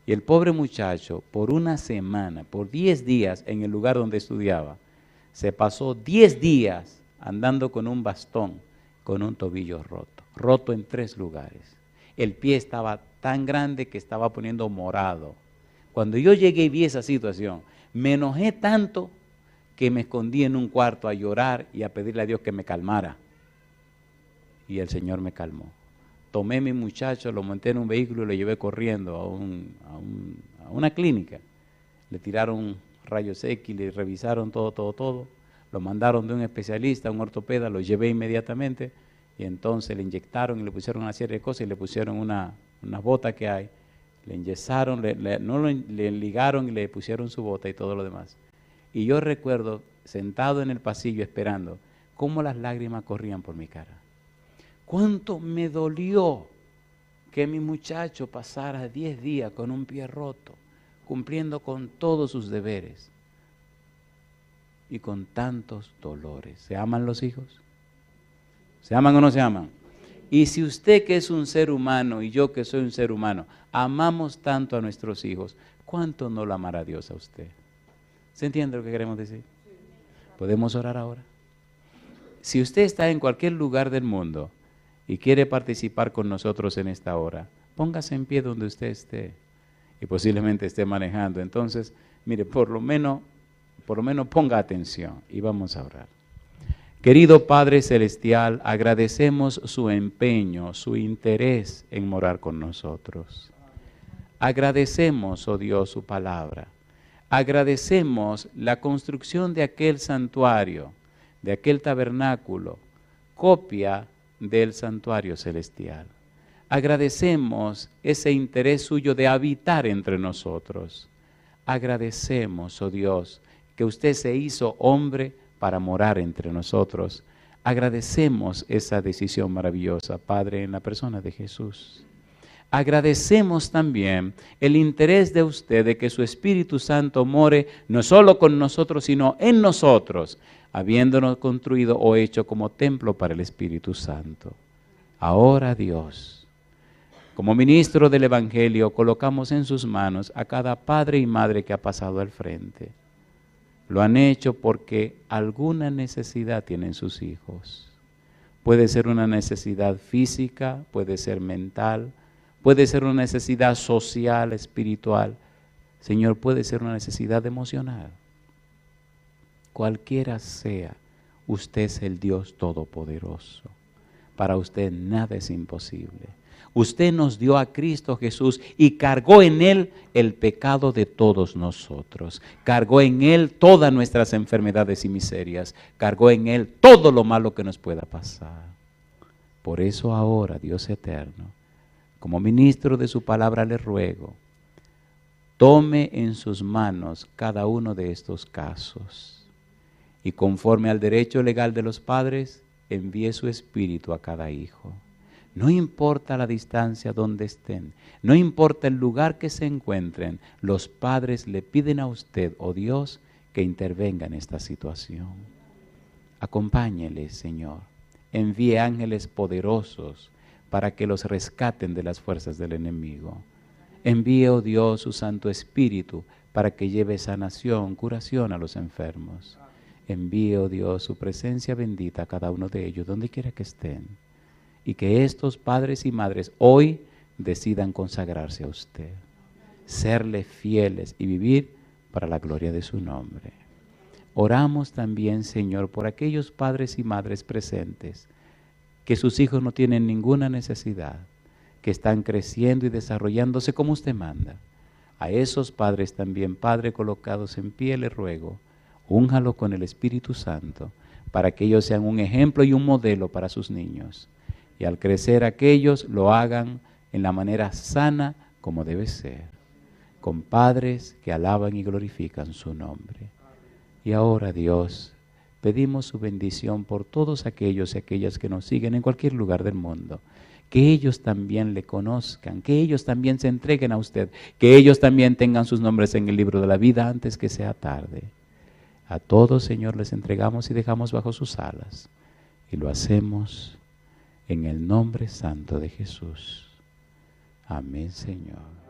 Y el pobre muchacho, por una semana, por 10 días en el lugar donde estudiaba, se pasó 10 días andando con un bastón, con un tobillo roto en 3 lugares. El pie estaba tan grande que estaba poniendo morado. Cuando yo llegué y vi esa situación, me enojé tanto que me escondí en un cuarto a llorar y a pedirle a Dios que me calmara. Y el Señor me calmó. Tomé a mi muchacho, lo monté en un vehículo y lo llevé corriendo a una clínica. Le tiraron rayos X, le revisaron todo. Lo mandaron de un especialista, un ortopeda, lo llevé inmediatamente y entonces le inyectaron y le pusieron una serie de cosas y le pusieron una bota que hay. Le enyesaron, le ligaron y le pusieron su bota y todo lo demás. Y yo recuerdo, sentado en el pasillo esperando, cómo las lágrimas corrían por mi cara. Cuánto me dolió que mi muchacho pasara 10 días con un pie roto, cumpliendo con todos sus deberes y con tantos dolores. ¿Se aman los hijos? ¿Se aman o no se aman? Y si usted que es un ser humano y yo que soy un ser humano, amamos tanto a nuestros hijos, ¿cuánto no lo amará Dios a usted? ¿Se entiende lo que queremos decir? ¿Podemos orar ahora? Si usted está en cualquier lugar del mundo y quiere participar con nosotros en esta hora, póngase en pie donde usted esté y posiblemente esté manejando. Entonces, mire, por lo menos ponga atención y vamos a orar. Querido Padre Celestial, agradecemos su empeño, su interés en morar con nosotros. Agradecemos, oh Dios, su palabra. Agradecemos la construcción de aquel santuario, de aquel tabernáculo, copia del santuario celestial. Agradecemos ese interés suyo de habitar entre nosotros. Agradecemos, oh Dios, que usted se hizo hombre para morar entre nosotros. Agradecemos esa decisión maravillosa, Padre, en la persona de Jesús. Agradecemos también el interés de usted de que su Espíritu Santo more no solo con nosotros, sino en nosotros, habiéndonos construido o hecho como templo para el Espíritu Santo. Ahora, Dios, como ministro del Evangelio, colocamos en sus manos a cada padre y madre que ha pasado al frente. Lo han hecho porque alguna necesidad tienen sus hijos. Puede ser una necesidad física, puede ser mental, puede ser una necesidad social, espiritual. Señor, puede ser una necesidad emocional. Cualquiera sea, usted es el Dios Todopoderoso. Para usted nada es imposible. Usted nos dio a Cristo Jesús y cargó en Él el pecado de todos nosotros. Cargó en Él todas nuestras enfermedades y miserias. Cargó en Él todo lo malo que nos pueda pasar. Por eso ahora, Dios eterno, como ministro de su palabra le ruego, tome en sus manos cada uno de estos casos. Y conforme al derecho legal de los padres, envíe su espíritu a cada hijo. No importa la distancia donde estén, no importa el lugar que se encuentren, los padres le piden a usted, oh Dios, que intervenga en esta situación. Acompáñeles, Señor. Envíe ángeles poderosos para que los rescaten de las fuerzas del enemigo. Envíe, oh Dios, su Santo Espíritu para que lleve sanación, curación a los enfermos. Envíe, oh Dios, su presencia bendita a cada uno de ellos, donde quiera que estén. Y que estos padres y madres hoy decidan consagrarse a usted, serle fieles y vivir para la gloria de su nombre. Oramos también, Señor, por aquellos padres y madres presentes, que sus hijos no tienen ninguna necesidad, que están creciendo y desarrollándose como usted manda. A esos padres también, Padre, colocados en pie, le ruego, únjalo con el Espíritu Santo, para que ellos sean un ejemplo y un modelo para sus niños. Y al crecer aquellos lo hagan en la manera sana como debe ser, con padres que alaban y glorifican su nombre. Y ahora, Dios, pedimos su bendición por todos aquellos y aquellas que nos siguen en cualquier lugar del mundo. Que ellos también le conozcan, que ellos también se entreguen a usted, que ellos también tengan sus nombres en el libro de la vida antes que sea tarde. A todos, Señor, les entregamos y dejamos bajo sus alas. Y lo hacemos en el nombre santo de Jesús. Amén, Señor.